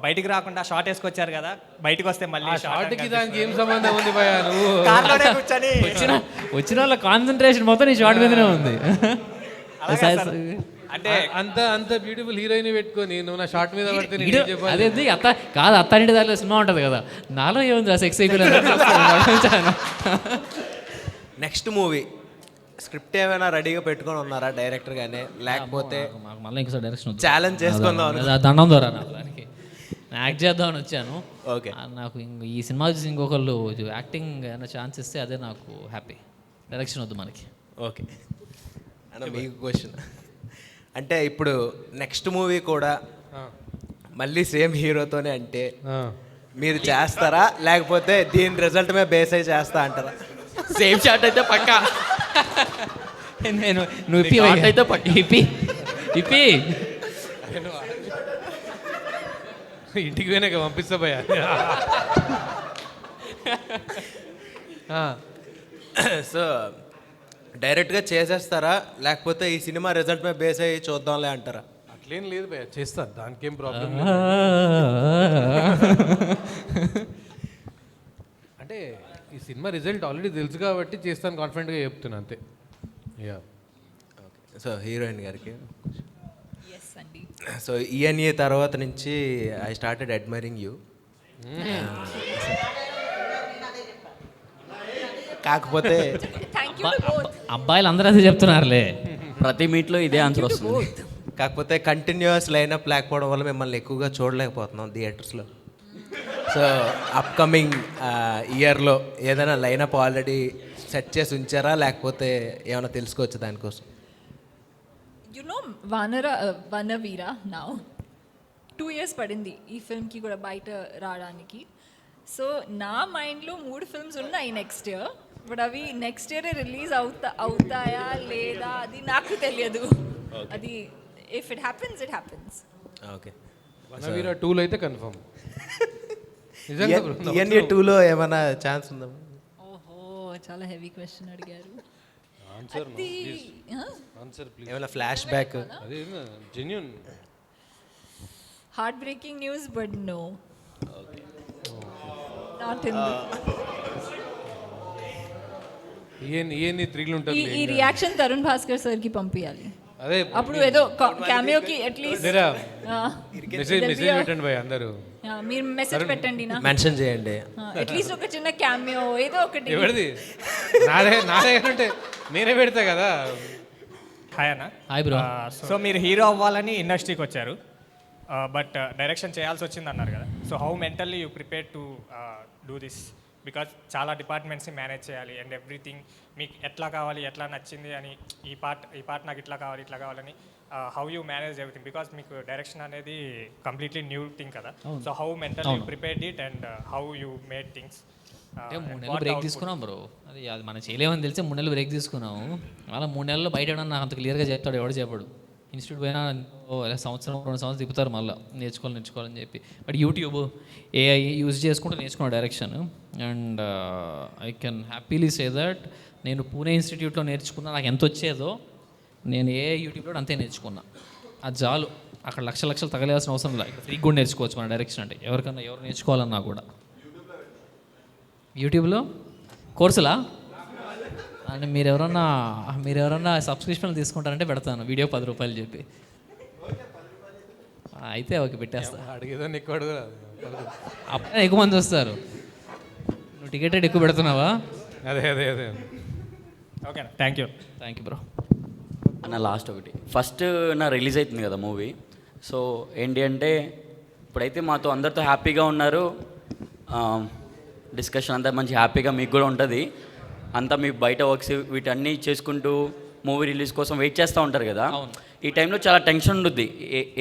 Speaker 15: బయటికి రాకుండా షార్ట్ వేసుకొచ్చారు కదా, బయటికి వస్తే మళ్ళీ
Speaker 7: షార్ట్కి దానికి ఏం సంబంధం ఉంది భయ? నువ్వు
Speaker 1: వచ్చిన వాళ్ళ కాన్సన్ట్రేషన్ మొత్తం ఈ షార్ట్ మీదనే ఉంది.
Speaker 15: అంటే
Speaker 7: అంత బ్యూటిఫుల్ హీరోయిన్ పెట్టుకొని నువ్వు నా షార్ట్ మీద పడితే
Speaker 1: అదేంటి అత్తారింటి దారిలో సినిమా ఉంటుంది కదా, నాలో ఏముంది సెక్స్ అయిపోయింది.
Speaker 16: నెక్స్ట్ మూవీ స్క్రిప్ట్ ఏమైనా రెడీగా పెట్టుకొని ఉన్నారా డైరెక్టర్ గానే, లేకపోతే
Speaker 1: మళ్ళీ ఇంకోసారి డైరెక్షన్
Speaker 16: ఛాలెంజ్ చేసుకుందాం?
Speaker 1: దండం ద్వారా దానికి యాక్ట్ చేద్దామని వచ్చాను.
Speaker 16: ఓకే,
Speaker 1: నాకు ఈ సినిమా చూసి ఇంకొకళ్ళు యాక్టింగ్ ఏమైనా ఛాన్స్ ఇస్తే అదే నాకు హ్యాపీ. డైరెక్షన్ వద్దు మనకి.
Speaker 16: ఓకే అన్న, మీకు క్వశ్చన్ అంటే ఇప్పుడు నెక్స్ట్ మూవీ కూడా మళ్ళీ సేమ్ హీరోతోనే అంటే మీరు చేస్తారా, లేకపోతే దీని రిజల్ట్ మీద బేస్ అయి చేస్తా అంటారా?
Speaker 12: సేమ్ షాట్ అయితే పక్కా.
Speaker 1: నేను నువ్వు ఇప్పి అయితే ఇప్పి ఇప్పి
Speaker 7: ఇంటికి పోయినాక పంపిస్తా భయ.
Speaker 16: సో డైరెక్ట్గా చేసేస్తారా, లేకపోతే ఈ సినిమా రిజల్ట్ మీద బేస్ అయ్యి చూద్దాంలే అంటారా?
Speaker 7: అట్లేం లేదు భయ, చేస్తా, దానికేం ప్రాబ్లం. అంటే ఈ సినిమా రిజల్ట్ ఆల్రెడీ తెలుసు కాబట్టి చేస్తాను కాన్ఫిడెంట్గా చెప్తున్నా అంతే. Yeah,
Speaker 16: okay. సో హీరోయిన్ గారికి
Speaker 3: ఎస్ అండి.
Speaker 16: సో ఈఎన్ఏ తర్వాత నుంచి ఐ స్టార్టెడ్ అడ్మైరింగ్ యూ. కాకపోతే
Speaker 1: అబ్బాయిలు అందరూ అదే చెప్తున్నారులే,
Speaker 12: ప్రతి మీట్లో ఇదే ఆన్సర్ వస్తుంది.
Speaker 16: కాకపోతే కంటిన్యూస్ లైనప్ లేకపోవడం వల్ల మిమ్మల్ని ఎక్కువగా చూడలేకపోతున్నాం థియేటర్స్లో. సో అప్కమింగ్ ఇయర్లో ఏదైనా లైనప్ ఆల్రెడీ సెట్ చేసి ఉంచారా, లేకపోతే ఏమైనా తెలుసుకోవచ్చు దానికోసం?
Speaker 3: యు నో వనవీర నౌ 2 years పడింది ఈ ఫిల్మ్కి కూడా బయట రావడానికి. సో నా మైండ్లో 3 films ఉన్నాయి నెక్స్ట్ ఇయర్, బట్ అవి నెక్స్ట్ ఇయరే రిలీజ్ అవుతాయా లేదా అది నాకు తెలియదు. అది if it happens it happens.
Speaker 16: Okay,
Speaker 7: Vanaveera 2లో అయితే కన్ఫర్మ్.
Speaker 16: ఈఎన్ఏ 2లో ఏమైనా ఛాన్స్ ఉందా?
Speaker 3: ఓహో, చాలా హెవీ క్వశ్చన్ అడిగారు.
Speaker 16: ఏమైనా ఫ్లాష్ బ్యాక్?
Speaker 7: అదే genuine
Speaker 3: heartbreaking news, but no, not in
Speaker 7: ENE 3లో ఉంటుంది.
Speaker 3: ఈ రియాక్షన్ తరుణ్ భాస్కర్ సార్కి పంపించాలి.
Speaker 7: అదే
Speaker 3: అప్పుడు ఏదో క్యామియోకి అట్లీస్ట్
Speaker 7: మెసేజ్ పెట్టండి భయ అందరూ.
Speaker 3: మీరు మెసేజ్ పెట్టండి,
Speaker 16: మెన్షన్ చేయండి,
Speaker 3: అట్లీస్ట్ ఒక చిన్న క్యామియో ఏదో ఒకటి.
Speaker 7: ఎవరిది? నాదే అంటే నేనే పెడతా కదా.
Speaker 15: హాయ్ అన్న.
Speaker 1: Hi bro.
Speaker 15: సో మీరు హీరో అవ్వాలని ఇండస్ట్రీకి వచ్చారు, బట్ డైరెక్షన్ చేయాల్సి వచ్చింది అన్నారు కదా. So how mentally you prepare to do this? Because చాలా డిపార్ట్మెంట్స్ని మేనేజ్ చేయాలి అండ్ ఎవ్రీథింగ్ మీకు ఎట్లా కావాలి, ఎట్లా నచ్చింది అని, ఈ పార్ట్ నాకు ఇట్లా కావాలి ఇట్లా కావాలని how you manage everything because మీకు డైరెక్షన్ అనేది కంప్లీట్లీ న్యూ థింగ్ కదా.
Speaker 1: అవును.
Speaker 15: సో హౌ మెంటల్ యూ
Speaker 1: అవును.
Speaker 15: Prepared it and how you made things.
Speaker 1: అంటే 3 నెలలు బ్రేక్ తీసుకున్నాం బ్రో. అది మనం చేయలేమని తెలిసి 3 నెలలు బ్రేక్ తీసుకున్నాము. అలా 3 నెలల్లో బయట నాకు అంత క్లియర్గా చెప్తాడు, ఎవడు చెప్పాడు. ఇన్స్టిట్యూట్ పోయినా సంవత్సరం 2 సంవత్సరాలు తిప్పుతారు మళ్ళీ నేర్చుకోవాలని చెప్పి. బట్ యూట్యూబ్ ఏఐ యూజ్ చేసుకుంటూ నేర్చుకున్నాను direction. And I can happily say that నేను పూణే ఇన్స్టిట్యూట్లో నేర్చుకున్నా, నాకు ఎంత వచ్చేదో నేను ఏ యూట్యూబ్లో అంతే నేర్చుకున్నా. అది చాలు. అక్కడ లక్షలు తగలేయాల్సిన అవసరం లేదు. ఇక్కడ ఫ్రీగా కూడా నేర్చుకోవచ్చు మన డైరెక్షన్ అంటే. ఎవరు నేర్చుకోవాలన్నా కూడా యూట్యూబ్లో కోర్సులా అంటే మీరు ఎవరన్నా సబ్స్క్రిప్షన్ తీసుకుంటారంటే పెడతాను వీడియో 10 రూపాయలు చెప్పి. అయితే ఓకే పెట్టేస్తా.
Speaker 7: అడిగేదాన్ని ఎక్కువ అడుగురా,
Speaker 1: అప్పుడే ఎక్కువ మంది వస్తారు. నువ్వు టికెట్ రేట్ ఎక్కువ పెడుతున్నావా?
Speaker 7: అదే
Speaker 15: ఓకే థ్యాంక్ యూ
Speaker 1: బ్రో.
Speaker 12: అన్న లాస్ట్ ఒకటి, ఫస్ట్ నా రిలీజ్ అవుతుంది కదా మూవీ. సో ఏంటి అంటే ఇప్పుడైతే మాతో అందరితో హ్యాపీగా ఉన్నారు, డిస్కషన్ అంతా మంచి హ్యాపీగా మీకు కూడా ఉంటుంది. అంతా మీ బయట వర్క్స్ వీటన్నీ చేసుకుంటూ మూవీ రిలీజ్ కోసం వెయిట్ చేస్తూ ఉంటారు కదా. ఈ టైంలో చాలా టెన్షన్ ఉంటుంది.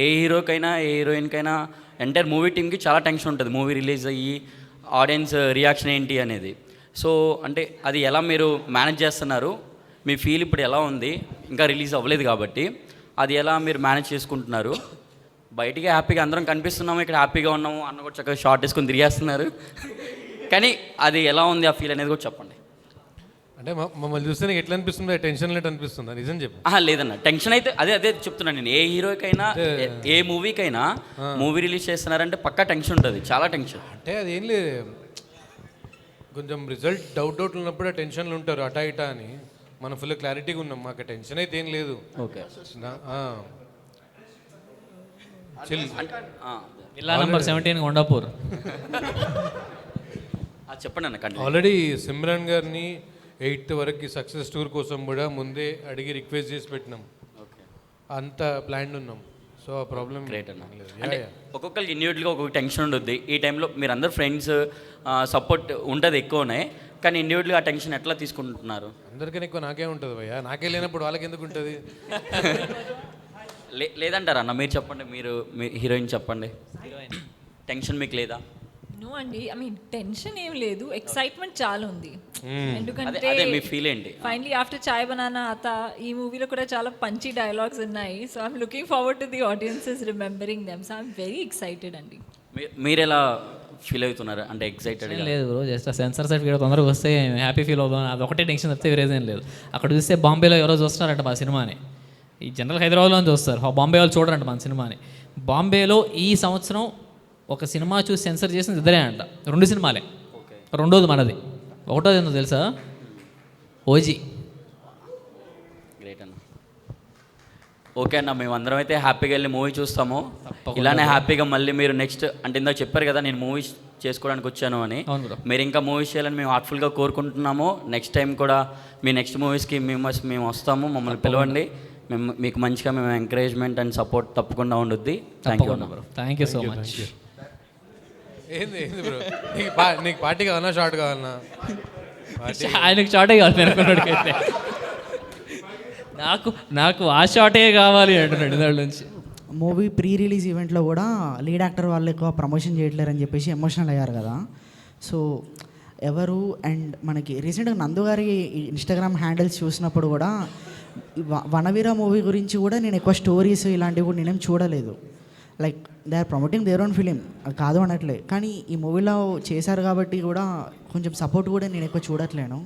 Speaker 12: ఏ హీరోకైనా ఏ హీరోయిన్కైనా ఎంటైర్ మూవీ టీమ్కి చాలా టెన్షన్ ఉంటుంది మూవీ రిలీజ్ అయ్యి ఆడియన్స్ రియాక్షన్ ఏంటి అనేది. సో అంటే అది ఎలా మీరు మేనేజ్ చేస్తున్నారు, మీ ఫీల్ ఇప్పుడు ఎలా ఉంది, ఇంకా రిలీజ్ అవ్వలేదు కాబట్టి అది ఎలా మీరు మేనేజ్ చేసుకుంటున్నారు? బయటికి హ్యాపీగా అందరం కనిపిస్తున్నాము, ఇక్కడ హ్యాపీగా ఉన్నాము అన్న కూడా చక్కగా షార్ట్ వేసుకొని తిరిగేస్తున్నారు కానీ అది ఎలా ఉంది ఆ ఫీల్ అనేది కూడా చెప్పండి.
Speaker 7: అంటే మమ్మల్ని చూస్తే నీకు ఎట్లా అనిపిస్తుంది? టెన్షన్ లేట్ అనిపిస్తుందా? నిజం చెప్పు.
Speaker 12: లేదన్న, టెన్షన్ అయితే అదే చెప్తున్నాను నేను. ఏ హీరోకైనా ఏ మూవీకైనా మూవీ రిలీజ్ చేస్తున్నారంటే పక్కా టెన్షన్ ఉంటుంది, చాలా టెన్షన్.
Speaker 7: అంటే అదేం లేదు, కొంచెం రిజల్ట్ డౌట్లు ఉన్నప్పుడు ఆ టెన్షన్లు ఉంటారు అటా ఇటా అని. మనం ఫుల్ క్లారిటీగా ఉన్నాం, మాకు టెన్షన్ అయితే ఏం లేదు.
Speaker 12: Okay
Speaker 1: villa number 17 Kondapur.
Speaker 12: చెప్పండి అన్న.
Speaker 7: ఆల్రెడీ సిమ్రాన్ గారిని 8th వరకు సక్సెస్ టూర్ కోసం కూడా ముందే అడిగి రిక్వెస్ట్ చేసి పెట్టినాం. అంత ప్లాన్ ఉన్నాం. సో ఆ ప్రాబ్లం
Speaker 12: గ్రేట్ అన్న. అంటే ఒక్కొక్కరికి ఇండివిజువల్గా ఒక్కొక్క టెన్షన్ ఉంటుంది. ఈ టైంలో మీరు అందరు ఫ్రెండ్స్ సపోర్ట్ ఉంటుంది ఎక్కువనే, కానీ ఇండివిజువల్గా ఆ టెన్షన్ ఎట్లా తీసుకుంటున్నారు?
Speaker 7: అందరికీ ఎక్కువ నాకే ఉంటుంది భయ్యా, నాకే లేనప్పుడు వాళ్ళకి ఎందుకు ఉంటుంది?
Speaker 12: లేదంటారా అన్న? మీరు చెప్పండి, మీరు హీరోయిన్ చెప్పండి, టెన్షన్ మీకు లేదా?
Speaker 3: నో అండి, ఐ మీన్ టెన్షన్ ఏం లేదు, ఎక్సైట్మెంట్ చాలా ఉంది. ఎందుకంటే
Speaker 12: మీ ఫీల్ ఏంటి?
Speaker 3: ఫైనలీ ఆఫ్టర్ చాయ్ బనానా ఆతా ఈ మూవీలో కూడా చాలా పంచి డైలాగ్స్ ఉన్నాయి. So I'm looking forward to the audiences remembering them. So I'm very excited అండి.
Speaker 12: మీరు ఎలా ఫీల్ అవుతున్నారు? అంటే ఎక్సైటెడ్
Speaker 1: లేదు బ్రో, జస్ట్ ఆ సెన్సార్ సర్టిఫికేట్ తొందరగా వస్తే హ్యాపీ ఫీల్ అవుతాం. అది ఒకటే టెన్షన్ తప్పితే వేరేదేం లేదు. అక్కడ చూస్తే బాంబేలో ఎవరో చూస్తున్నారంట మా సినిమాని. ఈ జనరల్ హైదరాబాద్లో చూస్తారు, బాంబే వాళ్ళు చూడరంట మన సినిమాని. బాంబేలో ఈ సంవత్సరం ఒక సినిమా చూసి సెన్సర్ చేసింది 2 అంట, 2 సినిమాలే. రెండోది మనది, ఒకటోది ఏందో తెలుసా? ఓజీ.
Speaker 12: గ్రేట్ అన్న. ఓకే అన్న, మేము అందరం అయితే హ్యాపీగా వెళ్ళి మూవీ చూస్తాము. ఇలానే హ్యాపీగా మళ్ళీ మీరు నెక్స్ట్ అంటే ఇందాక చెప్పారు కదా నేను మూవీస్ చేసుకోవడానికి వచ్చాను అని. మీరు ఇంకా మూవీస్ చేయాలని మేము హార్ట్ఫుల్గా కోరుకుంటున్నాము. నెక్స్ట్ టైం కూడా మీ నెక్స్ట్ మూవీస్కి మేము వస్తాము, మమ్మల్ని పిలవండి. మేము మీకు మంచిగా మేము ఎంకరేజ్మెంట్ అండ్ సపోర్ట్ తప్పకుండా ఉండుద్ది. థ్యాంక్ యూ అన్న.
Speaker 1: Thank you so much.
Speaker 7: ఏంది బ్రో, నీకు పార్టీ కావాలన్నా షార్ట్ కావాలన్నా?
Speaker 1: ఆయనకు షార్టే కావాలి అనుకున్నాడికైతే. నాకు ఆ షార్టే కావాలి అంటున్నాడు దాని నుంచి.
Speaker 14: మూవీ ప్రీ రిలీజ్ ఈవెంట్లో కూడా లీడ్ యాక్టర్ వాళ్ళు ఎక్కువ ప్రమోషన్ చేయట్లేరని చెప్పేసి ఎమోషనల్ అయ్యారు కదా. సో ఎవరు అండ్ మనకి రీసెంట్గా నందు గారి ఇన్స్టాగ్రామ్ హ్యాండిల్స్ చూసినప్పుడు కూడా వనవీర మూవీ గురించి కూడా నేను ఎక్కువ స్టోరీస్ ఇలాంటివి కూడా నేనేం చూడలేదు. Like they are promoting their own film, అది కాదు అనట్లే, కానీ ఈ మూవీలో చేశారు కాబట్టి కూడా కొంచెం సపోర్ట్ కూడా నేను ఎక్కువ చూడట్లేను.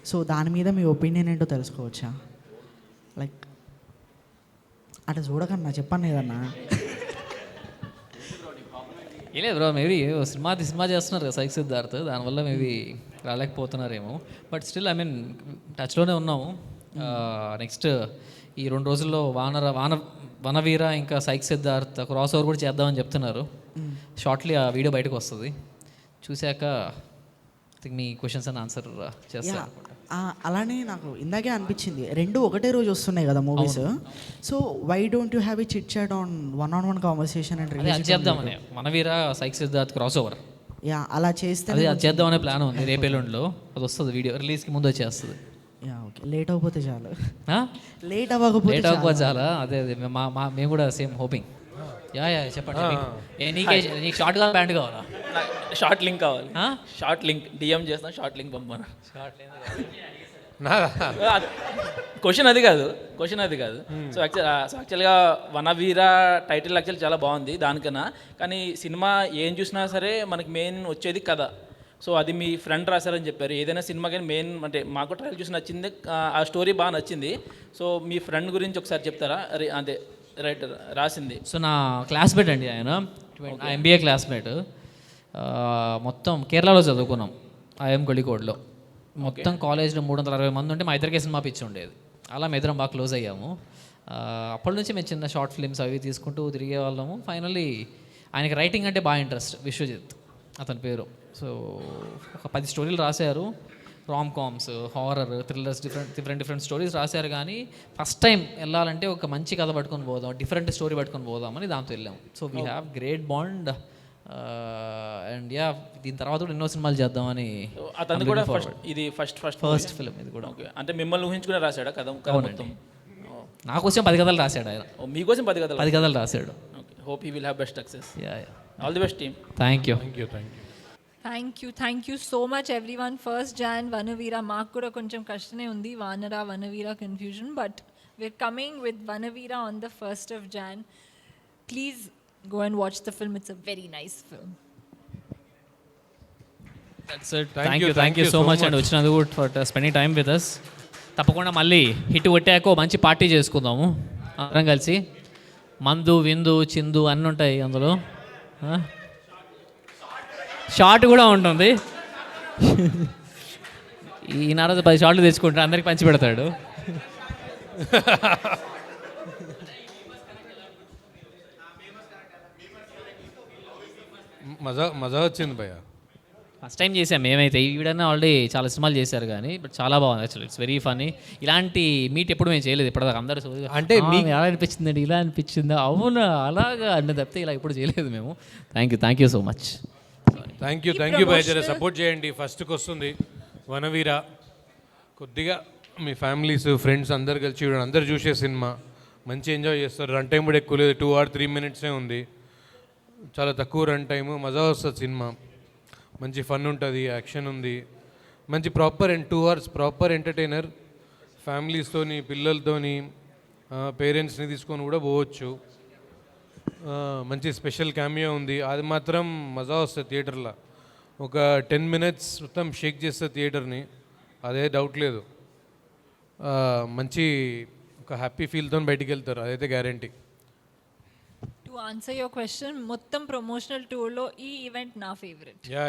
Speaker 14: సో దాని మీద మీ ఒపీనియన్ ఏంటో తెలుసుకోవచ్చా? లైక్ అట్లా చూడకన్నా చెప్పండి ఏదన్నా.
Speaker 1: లేదు బ్రో, మేబీ సినిమా చేస్తున్నారు కదా సైక్ సిద్ధార్థ్, దానివల్ల మేబీ రాలేకపోతున్నారేమో. బట్ స్టిల్ ఐ మీన్ టచ్లోనే ఉన్నాము. నెక్స్ట్ ఈ 2 రోజుల్లో వనవీర ఇంకా సైక్ సిద్ధార్థ్ క్రాస్ ఓవర్ కూడా చేద్దామని చెప్తున్నారు. షార్ట్లీ ఆ వీడియో బయటకు వస్తుంది, చూశాక మీ క్వశ్చన్స్ అని ఆన్సర్ చేస్తాను.
Speaker 14: అలానే నాకు ఇందాకే అనిపించింది, 2 ఒకటే రోజు వస్తున్నాయి కదా movies. So why don't you have a chit chat on 1-on-1 conversation and
Speaker 1: అది చేద్దామని Vanaveera psych Siddharth cross over.
Speaker 14: అలా చేస్తే
Speaker 1: అది చేద్దామనే ప్లాన్ ఉంది. రేపు ఎల్లుండిలో అది వస్తుంది, వీడియో రిలీజ్కి ముందు వచ్చేస్తుంది.
Speaker 14: యా ఓకే లేట్ అవ్వకపోతే చాలు లేట్ అవ్వకపోతే
Speaker 1: లేట్ అవ్వకపోతే చాలా అదే అదే మేము కూడా సేమ్ హోపింగ్. యా చెప్పండి. నీకు షార్ట్ గా ప్యాంట్ కావాలా?
Speaker 17: షార్ట్ లింక్ కావాలి. షార్ట్ లింక్ డిఎం చేస్తాను, షార్ట్ లింక్ పంపను. క్వశ్చన్ అది కాదు. సో యాక్చువల్గా వనవీర టైటిల్ యాక్చువల్ చాలా బాగుంది దానికన్నా. కానీ సినిమా ఏం చూసినా సరే మనకి మెయిన్ వచ్చేది కథ. సో అది మీ ఫ్రెండ్ రాశారని చెప్పారు. ఏదైనా సినిమా కానీ మెయిన్ అంటే మాకు ట్రైలర్ చూసి నచ్చింది, ఆ స్టోరీ బాగా నచ్చింది. సో మీ ఫ్రెండ్ గురించి ఒకసారి చెప్తారా? అదే రైటర్ రాసింది.
Speaker 1: సో నా క్లాస్మేట్ అండి ఆయన, ఎంబీఏ క్లాస్మేట్. మొత్తం కేరళలో చదువుకున్నాం, ఐఎం కొళికోడ్లో. మొత్తం కాలేజ్లో 360 మంది ఉంటే మా ఇద్దరికే సినిమా పిచ్చి ఉండేది. అలా మేము ఇద్దరం బాగా క్లోజ్ అయ్యాము. అప్పటి నుంచి మేము చిన్న షార్ట్ ఫిల్మ్స్ అవి తీసుకుంటూ తిరిగే వాళ్ళము. ఫైనల్లీ ఆయనకి రైటింగ్ అంటే బాగా ఇంట్రెస్ట్, విశ్వజిత్ అతని పేరు. సో ఒక 10 స్టోరీలు రాశారు, Ram comms, horror, thrillers, different stories రాశారు. కానీ ఫస్ట్ టైం వెళ్ళాలంటే ఒక మంచి కథ పట్టుకొని పోదాం, డిఫరెంట్ స్టోరీ పట్టుకొని పోదామని దాంతో వెళ్ళాము. So we have great bond. And yeah దీని తర్వాత కూడా ఎన్నో సినిమాలు చేద్దామని.
Speaker 17: అతను కూడా ఇది ఫస్ట్
Speaker 1: ఫిల్మ్ ఇది కూడా.
Speaker 17: అంటే మిమ్మల్ని ఊహించుకునే రాశాడా కథ మొత్తం?
Speaker 1: నా కోసం 10 కథలు రాశాడు ఆయన.
Speaker 17: మీకోసం 10 కథలు
Speaker 1: రాశాడు.
Speaker 17: Hope he will have best success. All the best team.
Speaker 1: Thank you.
Speaker 3: Thank you so much everyone. First Jan Vanaveera మాకు కూడా కొంచెం కష్టమే ఉంది, Vanara Vanaveera confusion, but we're coming with Vanaveera on the 1st of Jan. Please go and watch the film. It's a very nice film.
Speaker 1: That's it. Thank you so much and వచ్చినందుకు for spending time with us. తప్పకుండా మళ్ళీ hit కొట్టాక మంచి party చేసుకుందాము అందరం కలిసి. మందు విందు చిందు అన్నీ ఉంటాయి అందులో. షార్ట్ కూడా ఉంటుంది. ఈ నారాజు 10 షార్ట్లు తెచ్చుకుంటాడు, అందరికి పంచి పెడతాడు.
Speaker 7: మజా వచ్చింది భయ్య.
Speaker 1: ఫస్ట్ టైం చేసాం మేమైతే. ఈవిడన్నా ఆల్రెడీ చాలా సినిమాలు చేశారు కానీ బట్ చాలా బాగుంది యాక్చువల్లీ. It's very funny. ఇలాంటి మీట్ ఎప్పుడు మేము చేయలేదు ఇప్పటిదాకా. అందరూ
Speaker 7: అంటే
Speaker 1: మీకు ఎలా అనిపించిందండి, ఇలా అనిపించిందా, అవునా అలాగా అన్న తప్పితే ఇలా ఇప్పుడు చేయలేదు మేము. Thank you so much.
Speaker 7: Thank you భయ్య. జర సపోర్ట్ చేయండి. ఫస్ట్కి వస్తుంది వనవీర. కొద్దిగా మీ ఫ్యామిలీస్ ఫ్రెండ్స్ అందరు కలిసి చూడండి, అందరు చూసే సినిమా. మంచి ఎంజాయ్ చేస్తారు. రన్ టైం కూడా ఎక్కువ లేదు, 2 or 3 minutes ఉంది. చాలా తక్కువ రన్ టైము, మజా వస్తుంది సినిమా. మంచి ఫన్ ఉంటుంది, యాక్షన్ ఉంది, మంచి ప్రాపర్ 2 hours ప్రాపర్ ఎంటర్టైనర్. ఫ్యామిలీస్తోని పిల్లలతోని పేరెంట్స్ని తీసుకొని కూడా పోవచ్చు. మంచి స్పెషల్ క్యామియో ఉంది, అది మాత్రం మజా వస్తుంది థియేటర్లో. ఒక 10 minutes మొత్తం షేక్ చేస్తుంది థియేటర్ని, అదే డౌట్ లేదు. మంచి ఒక హ్యాపీ ఫీల్తో బయటికి వెళ్తారు, అదైతే guarantee.
Speaker 3: To answer your question, మొత్తం ప్రమోషనల్ టూర్లో ఈ ఈవెంట్ నా ఫేవరెట్.
Speaker 7: యా